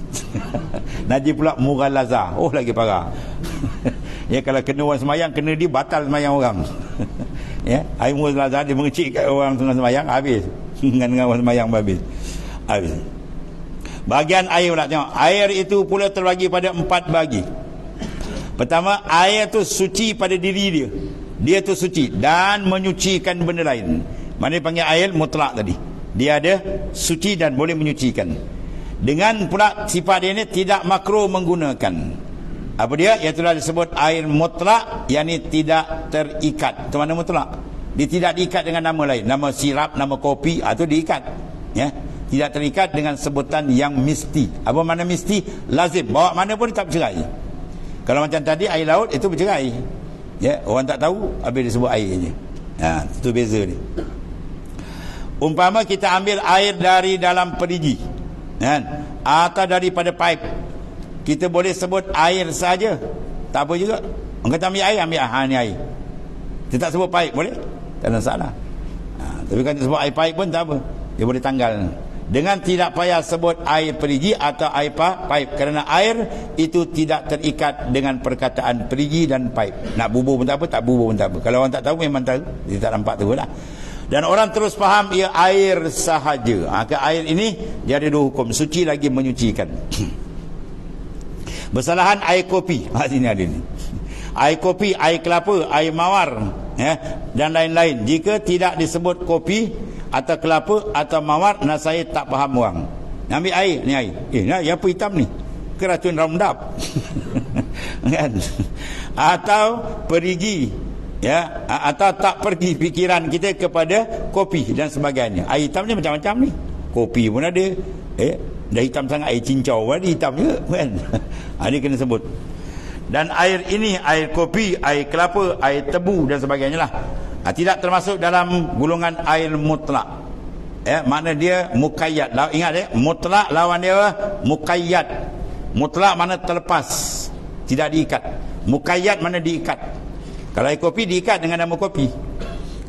Najis pula mughalazah. Oh, lagi parah. Ya, kalau kena orang semayang, kena dia batal semayang orang. Ya, air mughalazah dia mengecik kat orang tengah semayang, habis. Dengan orang semayang habis. Habis. Bahagian air pula tengok. Air itu pula terbagi pada 4 bagi. Pertama, air tu suci pada diri dia. Dia tu suci dan menyucikan benda lain. Mana dipanggil air mutlak tadi. Dia ada suci dan boleh menyucikan. Dengan pula sifat dia ni tidak makruh menggunakan. Apa dia? Iaitulah disebut air mutlak, yakni tidak terikat. Itu mana mutlak? Dia tidak diikat dengan nama lain. Nama sirap, nama kopi, itu diikat. Ya. Tidak terikat dengan sebutan yang mesti. Apa mana mesti? Lazim. Bawa mana pun tak bercerai. Kalau macam tadi air laut itu bercerai. Ya, orang tak tahu habis disebut air je. Itu beza dia. Umpama kita ambil air dari dalam perigi, kan? Atau daripada pipe, kita boleh sebut air saja, tak apa juga. Orang kata ambil air, ni air. Kita tak sebut pipe, boleh? Tak ada masalah. Tapi kalau sebut air pipe pun tak apa, dia boleh tanggal. Dengan tidak payah sebut air perigi atau air pipe, kerana air itu tidak terikat dengan perkataan perigi dan pipe. Nak bubur pun tak apa, tak bubur pun tak apa. Kalau orang tak tahu memang tahu, dia tak nampak tu lah. Dan orang terus faham ia air sahaja. Ke air ini dia ada 2 hukum, suci lagi menyucikan. Bersalahan air kopi. Sini ada ni. Air kopi, air kelapa, air mawar, ya, dan lain-lain. Jika tidak disebut kopi atau kelapa atau mawar, saya tak faham orang. Ambil air, ni air. Ni apa hitam ni? Ke racun Roundup? Kan? Atau perigi, ya, atau tak pergi fikiran kita kepada kopi dan sebagainya. Air hitam ni macam-macam ni. Kopi pun ada. Dah hitam sangat, air cincau pun ada hitam juga, kan? Dia kena sebut. Dan air ini, air kopi, air kelapa, air tebu dan sebagainya lah, tidak termasuk dalam golongan air mutlak. Makna dia muqayyad. Ingat mutlak lawan dia muqayyad. Mutlak mana terlepas, tidak diikat. Muqayyad mana diikat. Kalau air kopi diikat dengan nama kopi.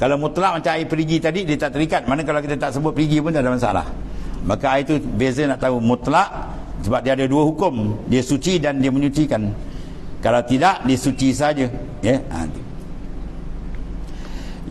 Kalau mutlak macam air perigi tadi, dia tak terikat. Mana kalau kita tak sebut perigi pun tak ada masalah. Maka air itu beza nak tahu mutlak, sebab dia ada dua hukum, dia suci dan dia menyucikan. Kalau tidak, dia suci saja, ya.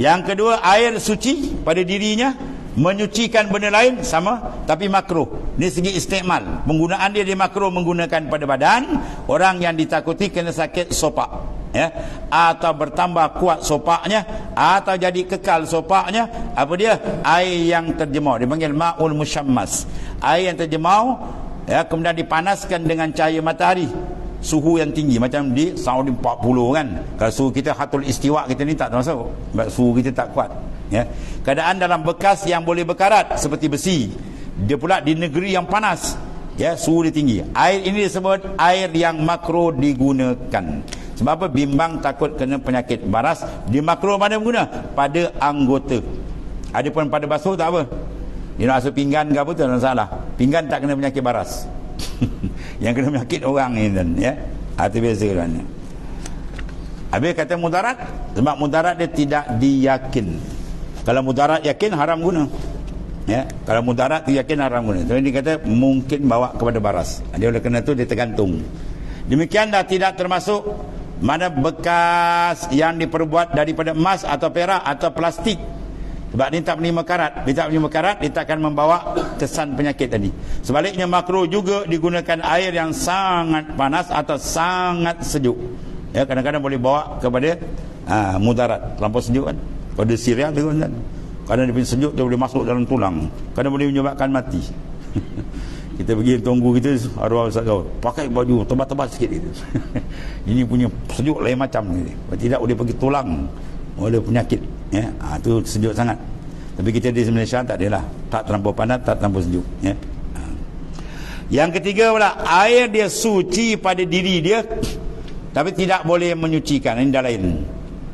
Yang kedua, air suci pada dirinya, menyucikan benda lain sama, tapi makruh. Ini segi istimal, penggunaan dia makruh menggunakan pada badan orang yang ditakuti kena sakit sopak, ya, atau bertambah kuat sopaknya, atau jadi kekal sopaknya. Apa dia? Air yang terjemau, dipanggil ma'ul musyammas, air yang terjemau, ya, kemudian dipanaskan dengan cahaya matahari, suhu yang tinggi, macam di Saudi 40 kan. Kalau suhu kita hatul istiwa kita ni tak termasuk, sebab suhu kita tak kuat, ya. Keadaan dalam bekas yang boleh berkarat seperti besi, dia pula di negeri yang panas, ya, suhu dia tinggi. Air ini disebut air yang makruh digunakan. Sebab apa? Bimbang takut kena penyakit baras. Di makruh mana guna? Pada anggota. Adapun pada basuh tak apa. Dia nak basuh pinggan ke apa tu, tak masalah. Pinggan tak kena penyakit baras. Yang kena penyakit orang ni, ya. Itu biasa kan. Habis kata mudarat, sebab mudarat dia tidak diyakin. Kalau mudarat yakin, haram guna, ya. Kalau mudarat tu yakin, haram guna. Jadi dia kata mungkin bawa kepada baras. Dia oleh kerana tu dia tergantung. Demikian dah tidak termasuk mana bekas yang diperbuat daripada emas atau perak atau plastik. Sebab dia tak menerima karat. Dia tak menerima karat, dia tak akan membawa kesan penyakit tadi. Sebaliknya makruh juga digunakan air yang sangat panas atau sangat sejuk. Ya, kadang-kadang boleh bawa kepada mudarat. Terlampau sejuk kan. Pada Syria tu kan. Kadang dia punya sejuk, dia boleh masuk dalam tulang. Kadang boleh menyebabkan mati. Kita pergi tunggu kita, arwah Ustaz kau, pakai baju tebal-tebal sikit gitu. Ini punya sejuk lain macam ni. Kalau tidak boleh pergi tulang, ada penyakit, ya. Tu sejuk sangat. Tapi kita di Malaysia tak adalah, tak terlampau panas, tak terlampau sejuk, ya. Yang ketiga pula, air dia suci pada diri dia, tapi tidak boleh menyucikan. Ini dah lain.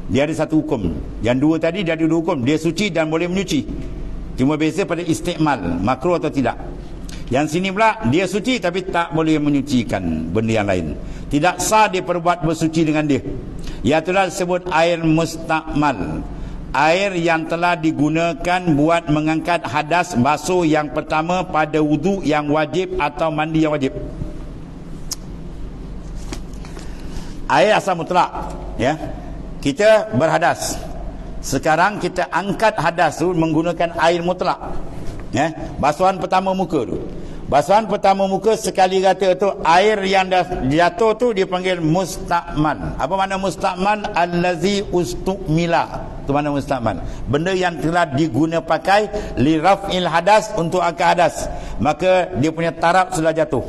Dia ada satu hukum. Yang dua tadi dia ada dua hukum, dia suci dan boleh menyuci. Cuma beza pada istimal, makruh atau tidak. Yang sini pula dia suci tapi tak boleh menyucikan benda yang lain. Tidak sah dia perbuat bersuci dengan dia. Iaitulah disebut air mustakmal, air yang telah digunakan buat mengangkat hadas basuh yang pertama pada wudu yang wajib atau mandi yang wajib. Air asal mutlak, ya. Kita berhadas. Sekarang kita angkat hadas tu menggunakan air mutlak, ya. Basuhan pertama muka tu, basuhan pertama muka sekali rata tu, air yang dah jatuh tu dipanggil mustakmal. Apa makna mustakmal? Allazi ustukmila. Itu mana mustakmal? Benda yang telah diguna pakai li raf'il hadas, untuk angkat hadas. Maka dia punya taraf sudah jatuh.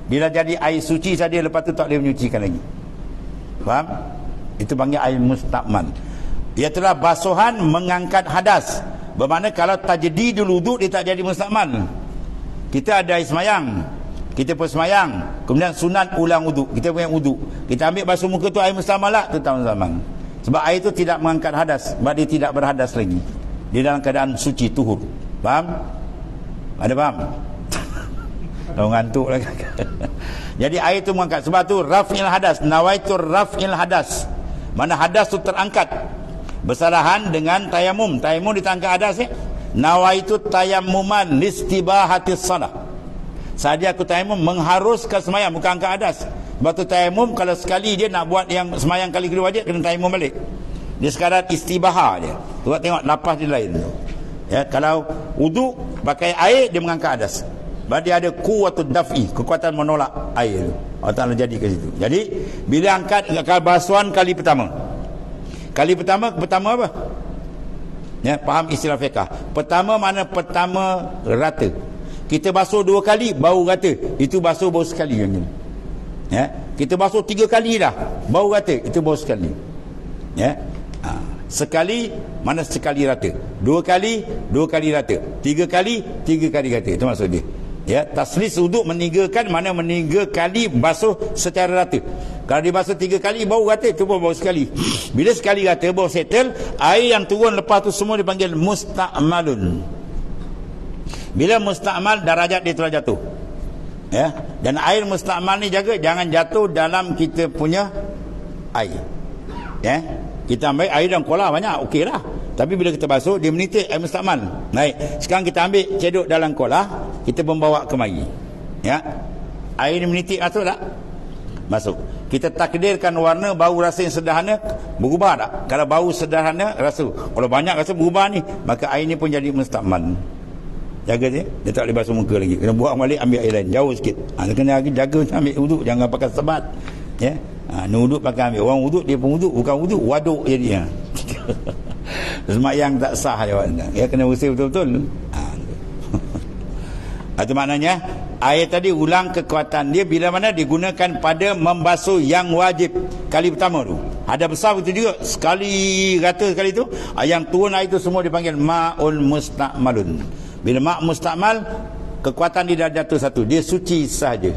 Bila jadi air suci saja, lepas tu tak boleh menyucikan lagi. Faham? Itu panggil air mustakmal. Iaitulah basuhan mengangkat hadas. Bermakna kalau tajdidul wuduk, dia tak jadi mustakmal. Kita ada air semayang, kita pun semayang, kemudian sunat ulang wuduk, kita punya wuduk, kita ambil basuh muka tu, air mustakmal lah, tu tak mustakmal. Sebab air tu tidak mengangkat hadas, sebab dia tidak berhadas lagi, dia dalam keadaan suci, tuhur. Faham? Ada faham? Dah ngantuk lagi. Jadi air tu mengangkat. Sebab tu raf'il hadas, nawaitu raf'il hadas, mana hadas tu terangkat. Bersalahan dengan tayamum. Tayamum ditangkap hadas, ya. Nawaitu tayammuman listibahatis salah. Saja aku tayamum mengharuskan semayang, bukan angkat hadas. Sebab tu tayamum kalau sekali dia nak buat yang semayang kali kedua wajib, kena tayamum balik. Dia sekadar istibahah dia. Tu tengok lapas dia lain tu. Ya, kalau wuduk pakai air, dia mengangkat hadas. Sebab dia ada kuwatud daf'i, kekuatan menolak air tu. Allah Ta'ala jadi ke situ. Jadi bila angkat basuhan kali pertama. Kali pertama apa? Ya, faham istilah fiqah. Pertama mana? Pertama rata. Kita basuh 2 kali bau rata, itu basuh bau sekali yang ni. Ya, kita basuh 3 kali dah bau rata, itu bau sekali. Ya. Sekali mana sekali rata. 2 kali 2 kali rata. 3 kali 3 kali rata. Itu maksud dia. Ya, taslis wuduk meninggalkan mana 3 kali basuh secara rata. Kalau dibasuh 3 kali bau rata, itu bau sekali. Bila sekali rata bau settle, air yang turun lepas tu semua dipanggil mustakmalun. Bila mustakmal, darajat dia telah jatuh. Ya, dan air mustakmal ni jaga jangan jatuh dalam kita punya air. Ya, kita ambil air dalam kolam banyak, okeylah. Tapi bila kita basuh, dia menitik air mustakmal. Baik, sekarang kita ambil cedok dalam kolah, kita membawa kemari. Ya. Air ni menitik masuk tak? Masuk. Kita takdirkan warna, bau, rasa yang sederhana, berubah tak? Kalau bau sederhana, rasa. Kalau banyak rasa berubah ni, maka air ni pun jadi mustakmal. Jaga dia. Dia tak boleh basuh muka lagi. Kena buang balik, ambil air lain. Jauh sikit. Dia kena lagi jaga ambil wuduk. Jangan pakai sebat. Ya. Wuduk pakai ambil. Orang wuduk, dia pun wuduk. Bukan wuduk, waduk jadi. Semayang tak sah jawabnya. Ya, kena bersih betul-betul. Itu maknanya air tadi ulang kekuatan dia bila mana digunakan pada membasuh yang wajib. Kali pertama tu ada besar begitu juga, sekali rata sekali tu, yang turun air tu semua dipanggil ma'ul mustakmalun. Bila ma' mustakmal, kekuatan dia dah jatuh satu, dia suci sahaja.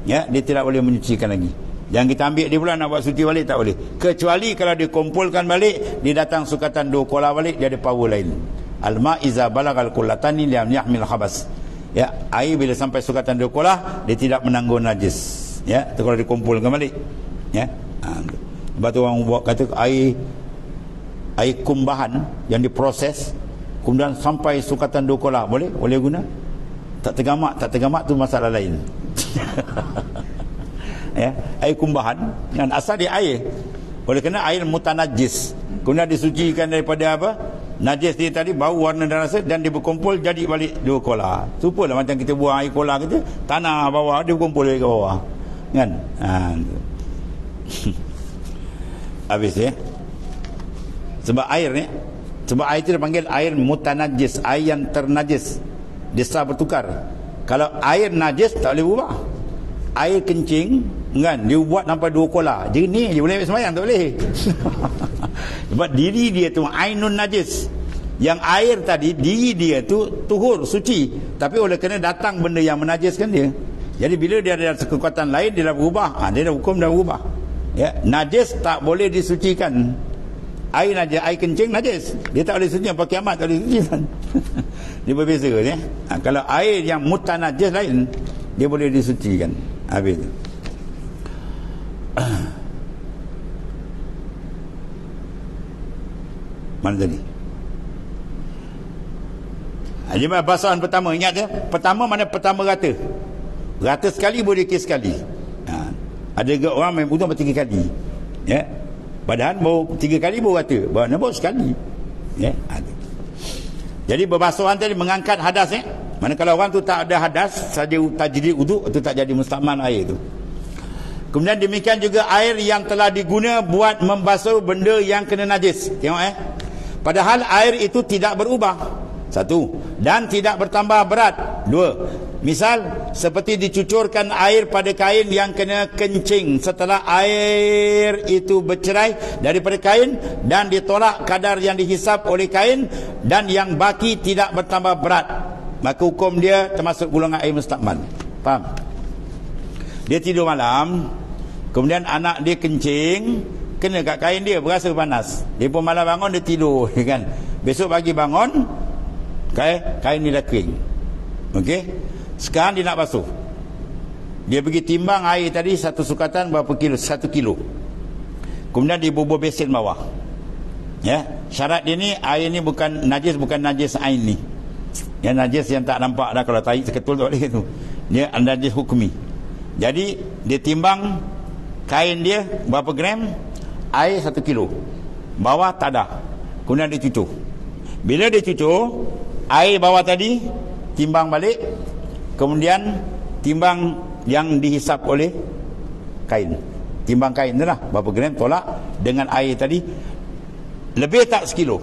Ya, dia tidak boleh menyucikan lagi. Jangan kita ambil dia pula nak buat suci balik, tak boleh. Kecuali kalau dia kumpulkan balik, dia datang sukatan 2 kolah balik, dia ada power lain. Al-ma' iza balagal kullatani liam yahmil khabas. Ya, air bila sampai sukatan 2 kolah, dia tidak menanggung najis. Ya, itu kalau dikumpulkan balik. Ya. Sebab tu orang buat kata air kumbahan yang diproses kemudian sampai sukatan 2 kolah, boleh guna? Tak tergamak tu masalah lain. Ya, air kumbahan dan asal dia air. Oleh kerana air mutanajis, kemudian disucikan daripada apa? Najis dia tadi, bau, warna dan rasa, dan dia berkumpul jadi balik 2 kolah. Supalah macam kita buang air kolah kita, tanah bawah dia berkumpul ke bawah. Kan? Habis ya. Sebab air itu dipanggil air mutanajis, air yang ternajis. Dia sah bertukar. Kalau air najis tak boleh berubah. Air kencing kan, dia buat sampai 2 kolah, jernih je boleh ambil sembahyang, tak boleh. Sebab diri dia tu ainun najis. Yang air tadi, diri dia tu tuhur, suci, tapi oleh kerana datang benda yang menajiskan dia, jadi bila dia ada kekuatan lain, dia dah berubah. Dia dah hukum dah berubah. Ya, najis tak boleh disucikan. Air najis, air kencing najis, dia tak boleh suci. Sampai kiamat tak boleh sucikan. Dia berbeza ya. Kalau air yang mutanajis lain, dia boleh disucikan. Habis tu. Mana tadi? Jadi bahasan pertama, ingat ya? Pertama mana? Pertama rata. Rata sekali boleh kis sekali. Ada juga orang main putus 3 kali. Ya. Padahal baru 3 kali baru rata. Baru sekali. Ya. Jadi berbasuhan tadi mengangkat hadas ya. Mana kalau orang tu tak ada hadas, saja tajdid wuduk, itu tak jadi mustakmal air tu. Kemudian demikian juga air yang telah diguna buat membasuh benda yang kena najis. Tengok padahal air itu tidak berubah. 1. Dan tidak bertambah berat. 2. Misal seperti dicucurkan air pada kain yang kena kencing, setelah air itu bercerai daripada kain dan ditolak kadar yang dihisap oleh kain, dan yang baki tidak bertambah berat, maka hukum dia termasuk golongan air mustakmal. Faham? Dia tidur malam, kemudian anak dia kencing, kena kat kain dia, berasa panas. Dia pun malam bangun, dia tidur kan. Besok pagi bangun, kain ni dah kering. Okey. Sekarang dia nak basuh. Dia pergi timbang air tadi satu sukatan berapa kilo? 1 kilo. Kemudian dia bubur besen bawah. Ya, syarat dia ni air ni bukan najis ain ni. Yang najis yang tak nampak dah, kalau tahi seketul tak boleh tu. Dia najis hukmi. Jadi dia timbang kain dia berapa gram, air 1 kilo. Bawah tak ada. Kemudian dia cucur. Bila dia cucur, air bawah tadi timbang balik, kemudian timbang yang dihisap oleh kain. Timbang kain tu lah berapa gram, tolak dengan air tadi. Lebih tak sekilo.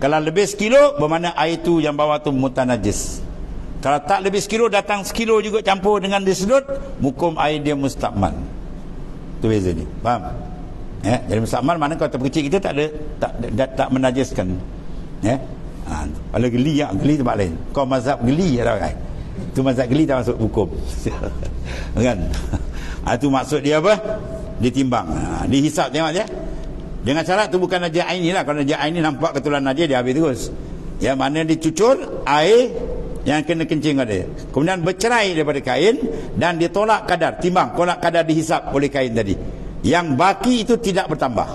Kalau lebih sekilo, bermakna air tu yang bawah tu mutanajis. Kalau tak lebih sekilo, datang sekilo juga campur dengan disedut, hukum air dia mustakmal. Tu beza ni. Faham? Ya, jadi mustakmal mana kalau terkecil kita tak menajiskan. Ya. Kalau geli tempat lain. Kau mazhab geli tak kan? Tu mazhab geli tak masuk hukum. Kan? Itu maksud dia apa? Ditimbang. Dihisap, tengok je. Dengan syarat tu bukan najis ain ni lah. Kalau najis ain ni nampak ketulan najis, dia habis terus. Ya, mana dicucur air yang kena kencing ada. Kemudian bercerai daripada kain dan ditolak kadar, timbang, tolak kadar dihisap oleh kain tadi. Yang baki itu tidak bertambah.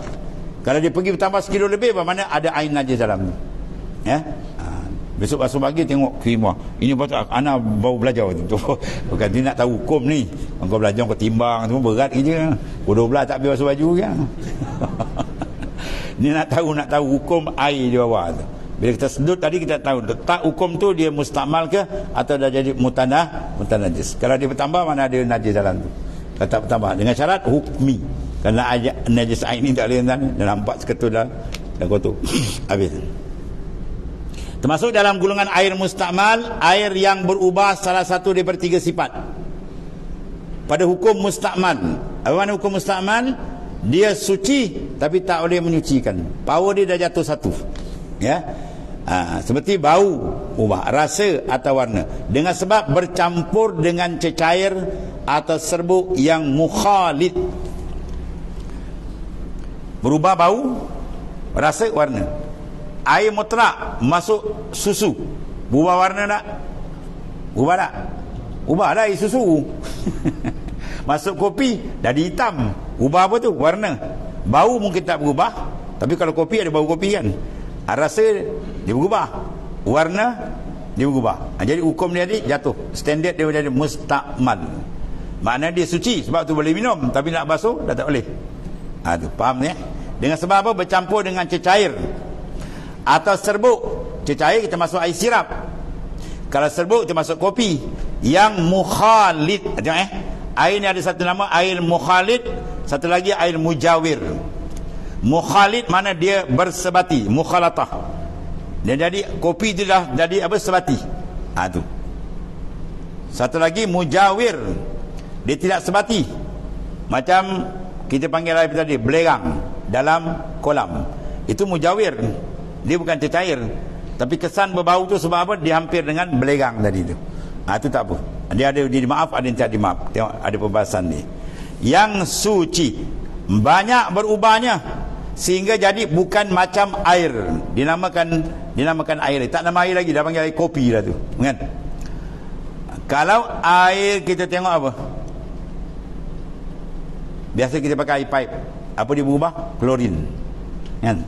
Kalau dia pergi bertambah sekilo lebih, bermakna ada air najis dalam tu. Ya. Besok basuh pagi tengok khimah. Ini patut anak baru belajar tu. Bukan dia nak tahu hukum ni. Kau belajar kau timbang semua berat kerja. Pukul 12 tak habis basuh baju kan. Ni nak tahu hukum air di bawah tu. Bila kita sedut tadi kita tahu tak hukum tu dia mustakmal ke atau dah jadi mutanajis. Kalau dia bertambah mana ada najis dalam tu. Kalau tak bertambah dengan syarat hukmi. Kerana najis air ni tak boleh dah nampak seketul dah kotor. Habis. Termasuk dalam golongan air mustakmal, air yang berubah salah satu daripada 3 sifat. Pada hukum mustakmal. Apa makna hukum mustakmal? Dia suci tapi tak boleh menyucikan. Power dia dah jatuh satu. Ya. Seperti bau, ubah rasa atau warna. Dengan sebab bercampur dengan cecair atau serbuk yang mukhalid. Berubah bau, rasa, warna. Air mutlak masuk susu, berubah warna tak? Ubah tak? Ubah dah air susu. Masuk kopi jadi hitam, ubah apa tu? Warna. Bau mungkin tak berubah, tapi kalau kopi ada bau kopi kan. Rasa dia berubah, warna dia berubah. Jadi hukum dia ni jatuh, standard dia jadi mustakmal. Maknanya dia suci sebab tu boleh minum, tapi nak basuh dah tak boleh. Tu faham ni? Dengan sebab apa? Bercampur dengan cecair atau serbuk. Cecair kita masuk air sirap, kalau serbuk kita masuk kopi yang mukhalid. Tengok air ni ada satu nama, air mukhalid, satu lagi air mujawir. Mukhalid mana dia bersebati, mukhalatah. Dia jadi kopi tu dah jadi apa, sebati. Tu. Satu lagi mujawir, dia tidak sebati. Macam kita panggil air tadi belerang dalam kolam, itu mujawir. Dia bukan cecair, tapi kesan berbau tu sebab apa? Dia hampir dengan belerang tadi tu. Itu tak apa. Dia ada dimaaf, ada yang tak dimaaf. Tengok ada pembahasan ni. Yang suci banyak berubahnya sehingga jadi bukan macam air. Dinamakan air. Tak nama air lagi, dah panggil air kopi dah tu. Kan? Kalau air kita tengok apa? Biasa kita pakai air pipe. Apa dia berubah? Klorin. Kan?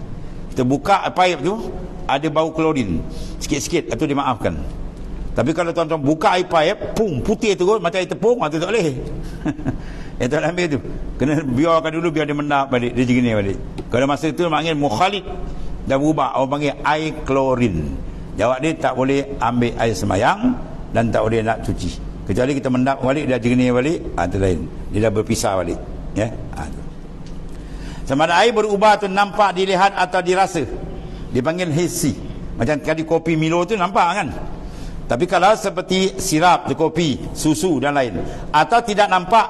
Kita buka pipe tu, ada bau klorin sikit-sikit, itu dimaafkan. Tapi kalau tuan-tuan buka air pipe, putih tu macam air tepung, itu tak boleh. Yang tak ambil tu, kena biarkan dulu biar dia mendap balik, dia jernih balik. Kalau masa itu maknanya mukhalid, dah berubah, orang panggil air klorin. Jawab dia tak boleh ambil air semayang dan tak boleh nak cuci, kecuali kita mendap balik, dia jernih balik. Itu lain, dia dah berpisah balik. Ya. Sama ada air berubah tu nampak, dilihat atau dirasa, dipanggil hissi. Macam tadi kopi Milo tu nampak kan. Tapi kalau seperti sirap tu, kopi, susu dan lain, atau tidak nampak,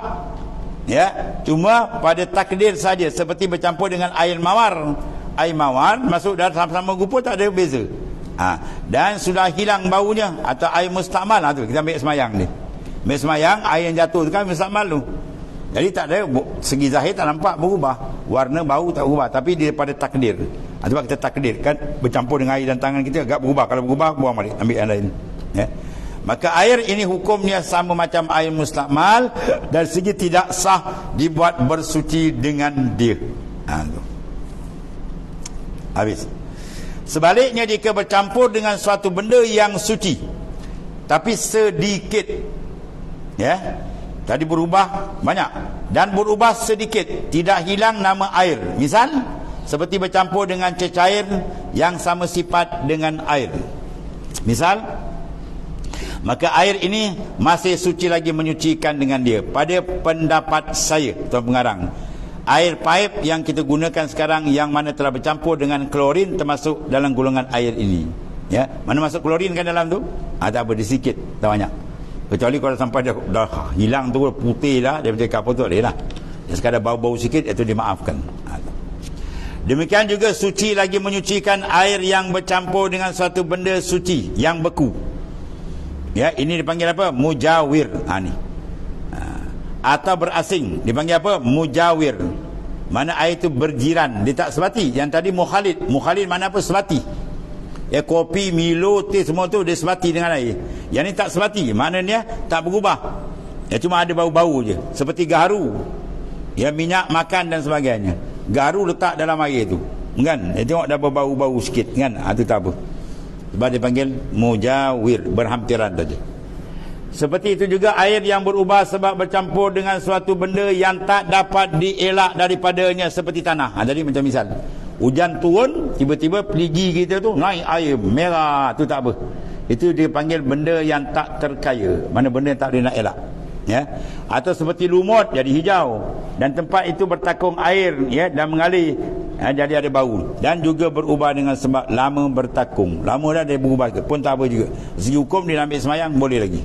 ya, cuma pada takdir saja, seperti bercampur dengan air mawar. Air mawar masuk dalam sama-sama rupa, tak ada beza. Dan sudah hilang baunya, atau air mustakmal. Tu kita ambil semayang ni. Ambil semayang, air yang jatuh tu kan mustakmal tu. Jadi tak ada, segi zahir tak nampak berubah, warna, bau tak berubah, tapi dia pada takdir. Sebab kita takdir kan, bercampur dengan air dan tangan kita agak berubah. Kalau berubah, buang balik, ambil yang lain. Ya. Maka air ini hukumnya sama macam air mustakmal, dari segi tidak sah dibuat bersuci dengan dia. Habis. Sebaliknya, jika bercampur dengan suatu benda yang suci tapi sedikit, ya, tadi berubah banyak dan berubah sedikit, tidak hilang nama air. Misal seperti bercampur dengan cecair yang sama sifat dengan air. Misal, maka air ini masih suci lagi menyucikan dengan dia. Pada pendapat saya, tuan pengarang, air pipe yang kita gunakan sekarang yang mana telah bercampur dengan klorin termasuk dalam golongan air ini. Ya, mana masuk klorin kan dalam tu? Tak apa, dia sikit, tak banyak. Kecuali kalau sampai dah hilang tu, putih dah, dia macam apa tu boleh lah. Dia sekadar bau-bau sikit, itu dimaafkan. Demikian juga suci lagi menyucikan air yang bercampur dengan suatu benda suci yang beku. Ya, ini dipanggil apa? Mujawir. Ni. Atau berasing, dipanggil apa? Mujawir. Mana air itu berjiran, dia tak sebati. Yang tadi mukhalid. Mukhalid mana apa? Sebati. Ya, kopi, Milo, teh, semua tu dia sebati dengan air. Yang ni tak sebati, maknanya tak berubah. Ya, cuma ada bau-bau je. Seperti gaharu. Ya, minyak makan dan sebagainya. garu letak dalam air tu, kan? Tengok dah berbau-bau sikit, kan? Itu tak apa. Sebab dia panggil mujawir, berhampiran saja. Seperti itu juga air yang berubah sebab bercampur dengan suatu benda yang tak dapat dielak daripadanya, seperti tanah. Jadi macam misal hujan turun, tiba-tiba peligi kita tu naik air merah, tu tak apa. Itu dia panggil benda yang tak terkaya, mana benda yang tak boleh nak elak, ya. Atau seperti lumut jadi hijau, dan tempat itu bertakung air, ya, dan mengalir, jadi ada bau. Dan juga berubah dengan sebab lama bertakung, lama dah dia berubah pun tak apa juga. Segi hukum dia ambil semayang boleh lagi.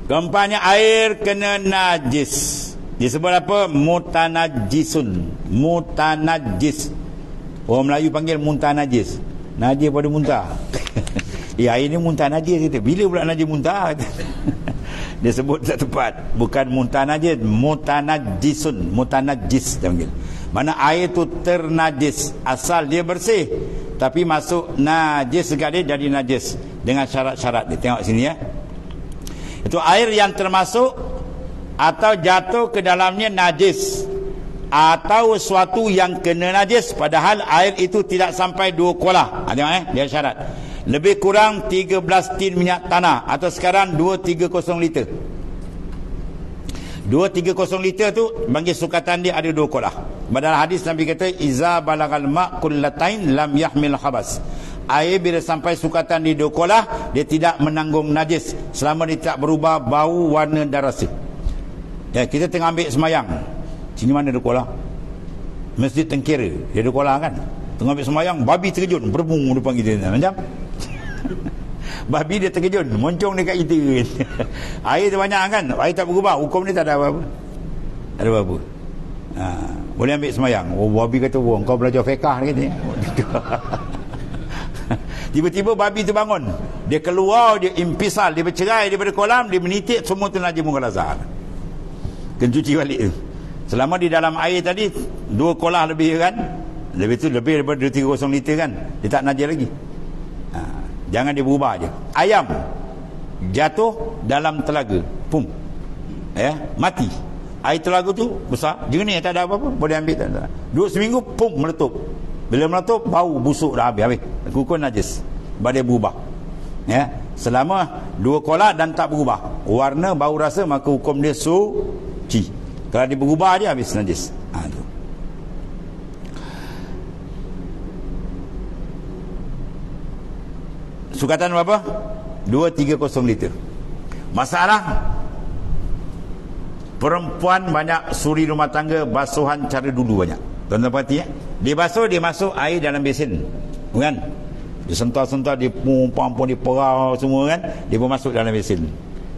Keempatnya, air kena najis. Disebut apa? Mutanajisun. Mutanajis. Orang Melayu panggil muntah najis. Najis pada muntah. Air ni muntah najis kita. Bila pula najis muntah? Dia sebut tak tepat. Bukan muntah najis, mutanajisun. Mutanajis dia panggil. Mana air tu ternajis. Asal dia bersih, tapi masuk najis sekali jadi najis dengan syarat-syarat dia. Tengok sini, ya. Itu air yang termasuk atau jatuh ke dalamnya najis, atau suatu yang kena najis padahal air itu tidak sampai 2 kolah. Tengok, dia syarat lebih kurang 13 tin minyak tanah, atau sekarang 230 liter. 230 liter tu bagi sukatan dia ada 2 kolah. Dalam hadis Nabi kata, iza balagal ma' kullatain lam yahmil khabas. Air bila sampai sukatan di 2 kolah, dia tidak menanggung najis selama dia tak berubah bau, warna dan rasa. Ya, kita tengah ambil semayang, sini mana 2 kolah? Masjid Tengkira, dia 2 kolah kan. Tengah ambil semayang, babi terkejun, berbung depan kita macam babi dia terkejun, moncong dekat kita. Air tu banyak kan, air tak berubah, hukum ni tak ada apa-apa. Ada apa-apa. Boleh ambil semayang. Babi kata, kau belajar fiqah ni kata. Tiba-tiba babi tu bangun, dia keluar, dia impisal, dia bercerai daripada kolam, dia menitik, semua tu najis mughalazah. Kena cuci balik tu. Selama di dalam air tadi 2 kolah lebih kan, lebih tu lebih daripada 230 liter kan, dia tak najis lagi. Jangan dia berubah je. Ayam jatuh dalam telaga, pum, mati. Air telaga tu besar, jernih, tak ada apa-apa, boleh ambil, tak ada. 2 seminggu, pum, meletup. Bila meletup, bau busuk dah habis. Hukum najis, dia berubah, ya. Selama 2 kolah dan tak berubah warna, bau, rasa, maka hukum dia suci. Kalau dia berubah dia habis najis. Tu. Sukatan berapa? 230 liter. Masalah perempuan banyak suri rumah tangga, basuhan cara dulu banyak. Tuan-tuan perhati, ya. Dia basuh, dia masuk air dalam besin, kan? Dia sentuh-sentuh, dia pun dia perau semua kan, dia pun masuk dalam besin,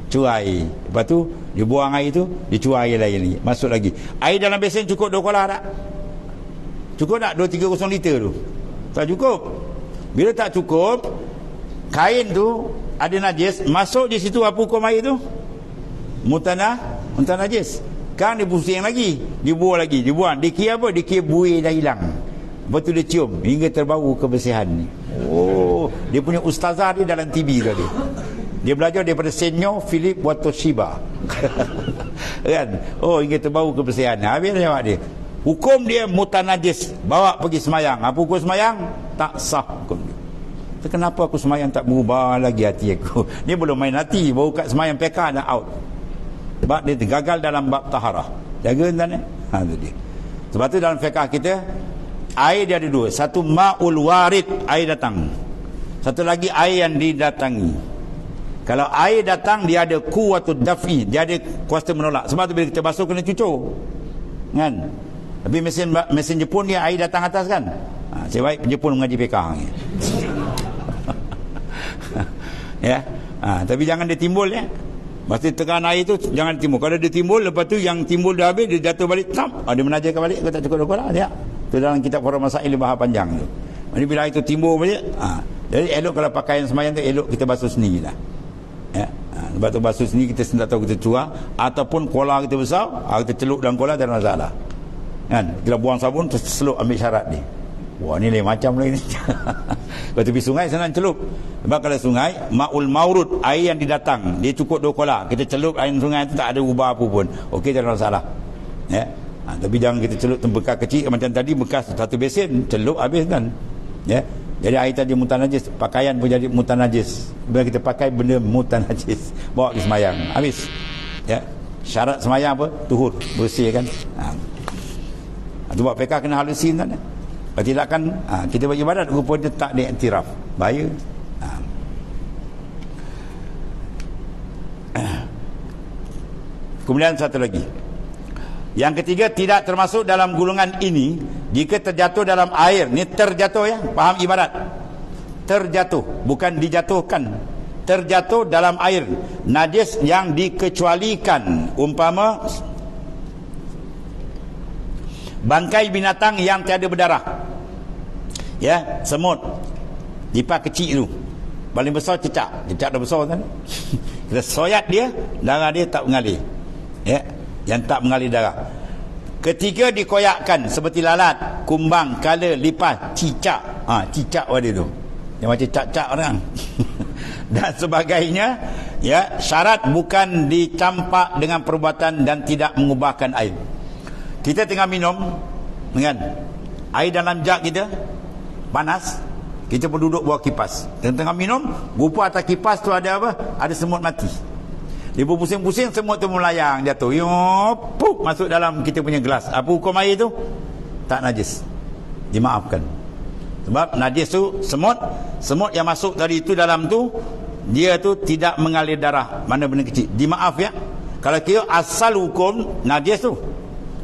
curah air. Lepas tu dia buang air tu, dia curah air lain lagi, masuk lagi. Air dalam besin cukup 2 kolah tak? Cukup tak 230 liter tu? Tak cukup. Bila tak cukup, kain tu ada najis, masuk di situ, apa hukum air tu? Muntah najis. Kan dia pusing lagi, dia buang lagi, dia buang. Dia kira apa? Dia kira buih dah hilang. Lepas tu dia cium hingga terbau kebersihan ni. Dia punya ustazah dia dalam TV tadi. Dia belajar daripada senior Philip Watoshiba. Kan? Hingga terbau kebersihan. Habis jawab dia. Hukum dia mutanajis, bawa pergi semayang. Apa hukum semayang? Tak sah hukum dia. Kenapa aku semayang tak berubah lagi hati aku? Dia belum main hati, baru kat semayang PK dah out. Sebab dia gagal dalam bab taharah. Jaga tuan ni. Itu dia. Sebab tu dalam fiqh kita, air dia ada 2. Satu ma'ul warid, air datang. Satu lagi air yang didatangi. Kalau air datang, dia ada kuwatud daf'i, dia ada kuasa menolak. Sebab tu bila kita basuh kena cucur, kan? Tapi mesin Jepun dia air datang atas kan. Saya baik Jepun mengaji fiqh ni. Ya. Tapi jangan dia timbul, ya. Mesti tekan air tu jangan timbul. Kalau dia timbul, lepas tu yang timbul dah habis, dia jatuh balik, dia menajarkan balik, kau tak cukup lah dia. Tu dalam kitab Qur'an Masail bahas panjang tu. Jadi bila air tu timbul balik, jadi elok kalau pakaian semayang tu elok kita basuh sendiri lah. Ya. Sebab tu basuh sendiri, kita tak tahu kita curah, ataupun kolah kita besar, kita celup dalam kolah, tak ada masalah. Kan? Kita buang sabun, terus celup, ambil syarat ni. Wah, ni lain macam lagi ni. Kalau tepi sungai senang celup. Sebab kalau sungai, ma'ul maurud, air yang didatang, dia cukup 2 kolah. Kita celup air sungai tu, tak ada ubah apa pun. Okey, tak ada masalah. Ya. Tapi jangan kita celup bekas kecil macam tadi, bekas satu besen celup habis kan, ya. Jadi air tadi mutan najis, pakaian pun jadi mutan najis. Bila kita pakai benda mutan najis, bawa ke semayang, habis, ya. Syarat semayang apa? Tuhur, bersih kan. Itu buat fiqh kena halusin kan. Kalau tidak kan kita buat ibadat rupanya tak diiktiraf, bahaya. Kemudian satu lagi, yang ketiga, tidak termasuk dalam golongan ini jika terjatuh dalam air. Ni terjatuh, ya, faham ibarat terjatuh, bukan dijatuhkan. Terjatuh dalam air najis yang dikecualikan, umpama bangkai binatang yang tiada berdarah, ya, semut, lipat kecil tu, paling besar cicak dah besar kan. Kita soyat dia, darah dia tak mengalir, ya, yang tak mengalir darah. Ketiga, dikoyakkan seperti lalat, kumbang, kala, lipas, cicak. Cicak pada tu yang macam cak-cak orang dan sebagainya, ya. Syarat bukan dicampak dengan perbuatan dan tidak mengubahkan air. Kita tengah minum kan, air dalam jug kita panas, kita pun duduk bawah kipas, tengah minum, rupa atas kipas tu ada apa? Ada semut mati. Dia berpusing-pusing, semut tu melayang jatuh, pup, masuk dalam kita punya gelas. Apa hukum air tu? Tak najis, dimaafkan. Sebab najis tu semut yang masuk tadi itu dalam tu, dia tu tidak mengalir darah, mana benda kecil, dimaaf, ya. Kalau kira asal hukum najis tu,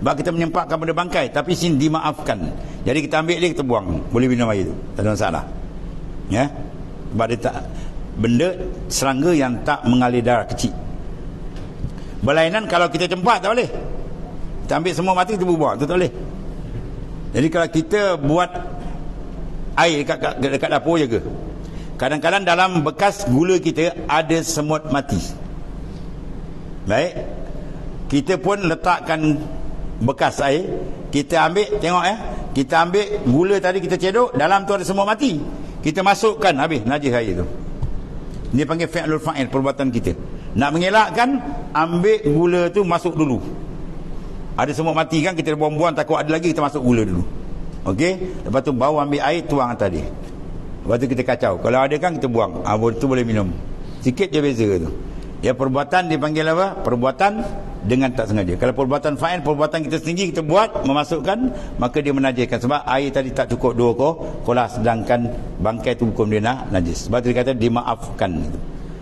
sebab kita menyempakkan benda bangkai, tapi sini dimaafkan. Jadi kita ambil dia, kita buang, boleh minum air tu, tak ada masalah, ya. Sebab dia tak, benda serangga yang tak mengalir darah kecil. Berlainan kalau kita cempak, tak boleh. Kita ambil semua mati, kita buang, tu tak boleh. Jadi kalau kita buat air dekat dapur je ke, kadang-kadang dalam bekas gula kita ada semut mati, baik, kita pun letakkan bekas air, kita ambil, tengok, kita ambil gula tadi, kita cedok, dalam tu ada semut mati, kita masukkan, habis najis air tu. Dia panggil fi'lul fa'il, perbuatan kita. Nak mengelakkan, ambil gula tu masuk dulu. Ada semut mati kan, kita buang-buang, takut ada lagi, kita masuk gula dulu. Okey, lepas tu baru ambil air, tuang atas dia. Lepas tu kita kacau. Kalau ada kan, kita buang. Tu boleh minum. Sikit je beza tu. Ya, perbuatan dipanggil apa? Perbuatan dengan tak sengaja. Kalau perbuatan fa'il, perbuatan kita sendiri, kita buat, memasukkan, maka dia menajiskan. Sebab air tadi tak cukup 2 kolah, sedangkan bangkai tu hukum dia najis. Sebab tu dia kata dimaafkan.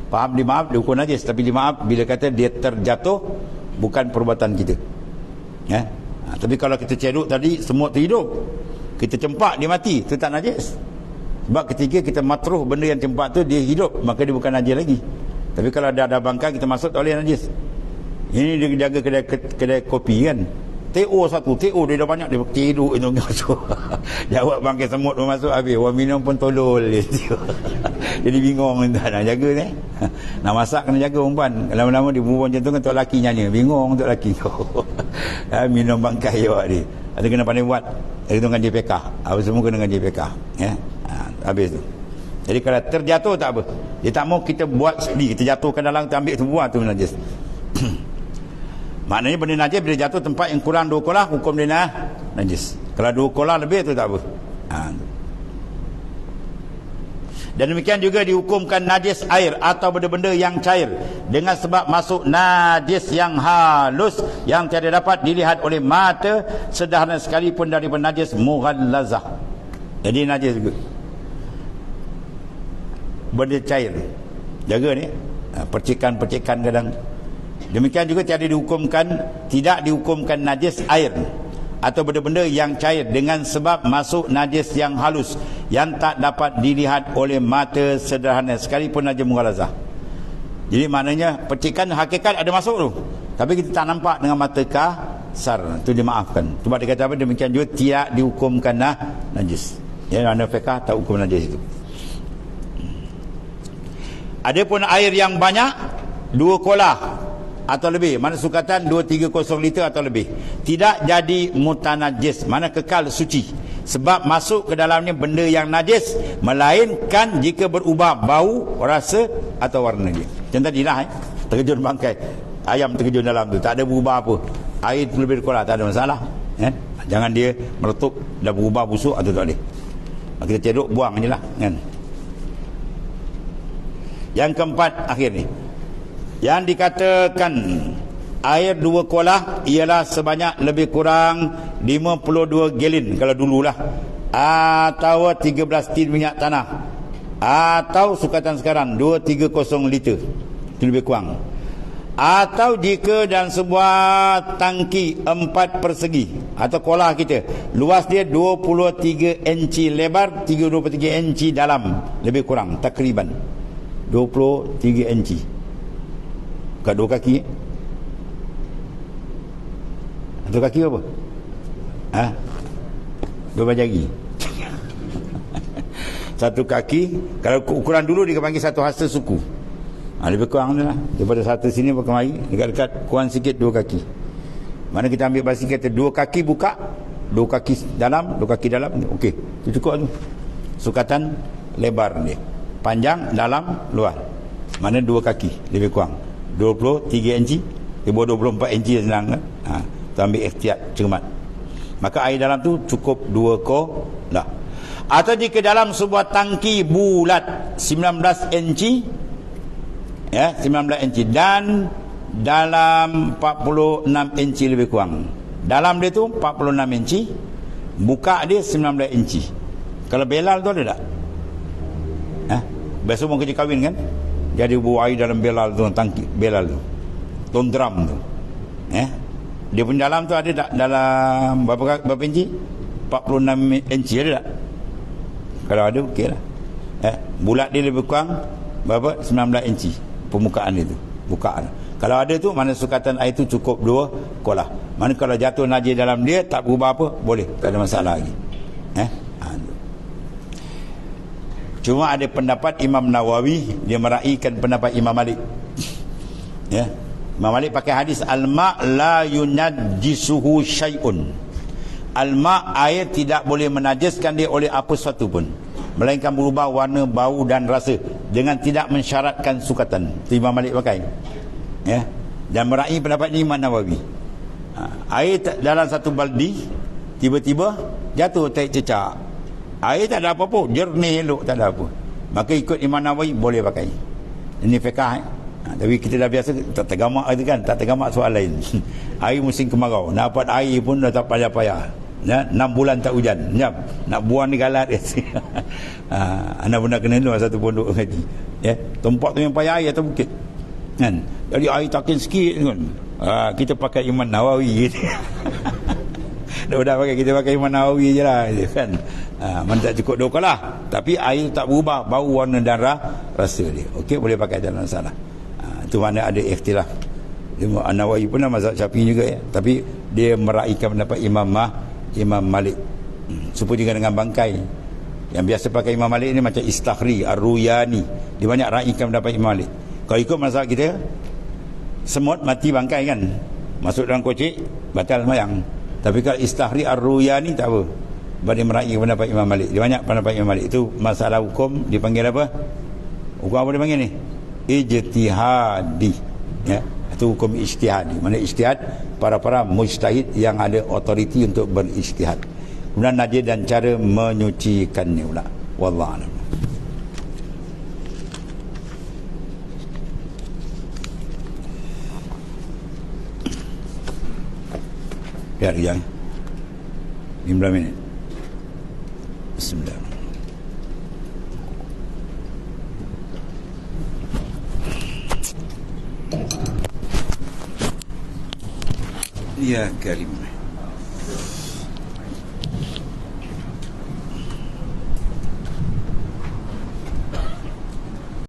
Faham, dimaaf, dia hukum najis. Tapi dimaaf bila kata dia terjatuh, bukan perbuatan kita, ya. Tapi kalau kita cedok tadi, semut tu hidup, kita cempak, dia mati, tu tak najis. Sebab ketika kita matruh benda yang cempak tu, dia hidup, maka dia bukan najis lagi. Tapi kalau ada bangkai, kita masuk, tak boleh najis. Ini dia jaga kedai kopi kan, TO satu, TO dia dah banyak, dia tidur itu masuk. Jawab bangkai semut pun masuk, habis orang minum pun tolol dia. Jadi bingung, tak nak jaga ni. Nak masak kena jaga perempuan, lama-lama dia berbual macam tu kan, tok laki nyanyi, bingung tok laki kau. Minum bangkai awak dia. Ada kena pandai buat, itu dengan JPK, apa semua kena dengan JPK, ya. Habis tu. Jadi kalau terjatuh tak apa, dia tak mau kita buat sendiri, kita jatuhkan dalam, kita ambil tu buat, tu najis. Maknanya benda najis bila jatuh tempat yang kurang 2 kolah, hukum dia najis. Kalau 2 kolah lebih tu tak apa. Dan demikian juga dihukumkan najis air atau benda-benda yang cair dengan sebab masuk najis yang halus yang tiada dapat dilihat oleh mata, sederhana sekalipun daripada najis mughallazah. Jadi najis juga benda cair, jaga ni, percikan-percikan kadang. Demikian juga tidak dihukumkan najis air atau benda-benda yang cair dengan sebab masuk najis yang halus yang tak dapat dilihat oleh mata, sederhana sekalipun najis mughallazah. Jadi maknanya percikan hakikat ada masuk tu, tapi kita tak nampak dengan mata kasar, tu dimaafkan. Sebab dia kata apa? Demikian juga tidak dihukumkan najis. Ya, anda fiqh tak hukum najis itu. Adapun air yang banyak 2 kolah atau lebih, mana sukatan 230 liter atau lebih, tidak jadi mutanajis, mana kekal suci, sebab masuk ke dalamnya benda yang najis, melainkan jika berubah bau, rasa atau warna dia. Macam tadi lah, terkejun bangkai ayam, terkejun dalam tu, tak ada berubah apa, air tu lebih kolah, tak ada masalah, kan? Jangan dia meletup dah berubah busuk atau tak boleh. Kita cedok buang je lah, kan? Yang keempat akhir ni, yang dikatakan air 2 kolah ialah sebanyak lebih kurang 52 gallon kalau dululah, atau 13 tin minyak tanah, atau sukatan sekarang 230 liter, itu lebih kurang. Atau jika dalam sebuah tangki 4 persegi atau kolah kita, luas dia 23 inci lebar, 23 inci dalam, lebih kurang takriban 23 inci. Bukan 2 kaki, satu kaki apa? 2 jari. Satu kaki, kalau ukuran dulu dia panggil satu hasta suku. Lebih kurang tu lah, daripada satu sini ke mari, dekat-dekat kurang sikit 2 kaki. Mana kita ambil bahagian kata 2 kaki buka, 2 kaki dalam, 2 kaki dalam, okey, itu cukup tu. Sukatan lebar dia, panjang, dalam, luar. Mana 2 kaki, lebih kurang 23 inci, di bawah 24 inci senang kan? Tu ambil ikhtiat cermat. Maka air dalam tu cukup 2 kolah. Atau jika dalam sebuah tangki bulat 19 inci, ya, 19 inci, dan dalam 46 inci lebih kurang. Dalam dia tu 46 inci, buka dia 19 inci. Kalau belal tu ada tak? Biasa orang kerja kahwin kan, jadi buang air dalam belal tu, tangki belal tu, ton drum tu, dia pun dalam tu ada tak? Dalam berapa inci? 46 inci ada tak? Kalau ada, okey lah. Bulat dia lebih kurang berapa? 19 inci permukaan dia tu, bukaan. Kalau ada tu, mana sukatan air tu cukup 2 kolah. Mana kalau jatuh najis dalam dia tak berubah apa, boleh, tak ada masalah lagi. Cuma ada pendapat Imam Nawawi, dia meraihkan pendapat Imam Malik. Imam Malik pakai hadis al-ma' la yunajjisuhu syai'un. Al-ma', air tidak boleh menajiskan dia oleh apa sesuatu pun, melainkan berubah warna, bau dan rasa dengan tidak mensyaratkan sukatan. Itu Imam Malik pakai. Dan meraih pendapat ni Imam Nawawi. Air dalam satu baldi tiba-tiba jatuh tak cecak, air tak ada apa-apa, jernih elok, tak ada apa, maka ikut Imam Nawawi boleh pakai. Ini fiqh. Tapi kita dah biasa tak tergamak itu kan, tak tergamak soal lain. Air musim kemarau, nak dapat air pun dah tak payah-payah. 6 bulan tak hujan, nak buang ni galat. Anak pun nak kena dulu satu pondok haji. Tempat tu yang payah air atas bukit kan, jadi air takin sikit kan. Kita pakai Imam Nawawi gitu. Dah pakai, kita pakai Imam Nawawi je lah kan. Mana tak cukup 2 kolah, tapi air tak berubah bau, warna dan rasa dia, okey, boleh pakai, tak ada masalah. Itu mana ada ikhtilaf. An-Nawawi pun mazhab Syafi'i juga ya, tapi dia meraihkan pendapat Imam Malik. Seperti dengan bangkai. Yang biasa pakai Imam Malik ni macam Istakhri, Ar-Ruyani, dia banyak raihkan pendapat Imam Malik. Kalau ikut mazhab kita, semut mati bangkai kan, masuk dalam kocik batal sembahyang. Tapi kalau Istakhri, Ar-Ruyani tak apa, dia meraihkan pendapat Imam Malik. Dia banyak pendapat Imam Malik. Itu masalah hukum dipanggil apa? Hukum apa dia panggil ni? Ijtihadi. Itu hukum ijtihadi. Mana ijtihad? Para mujtahid yang ada otoriti untuk berijtihad. Kemudian najis dan cara menyucikannya pula. Wallahu a'lam. Biar yang 15 minit. Bismillah. Ya Karim.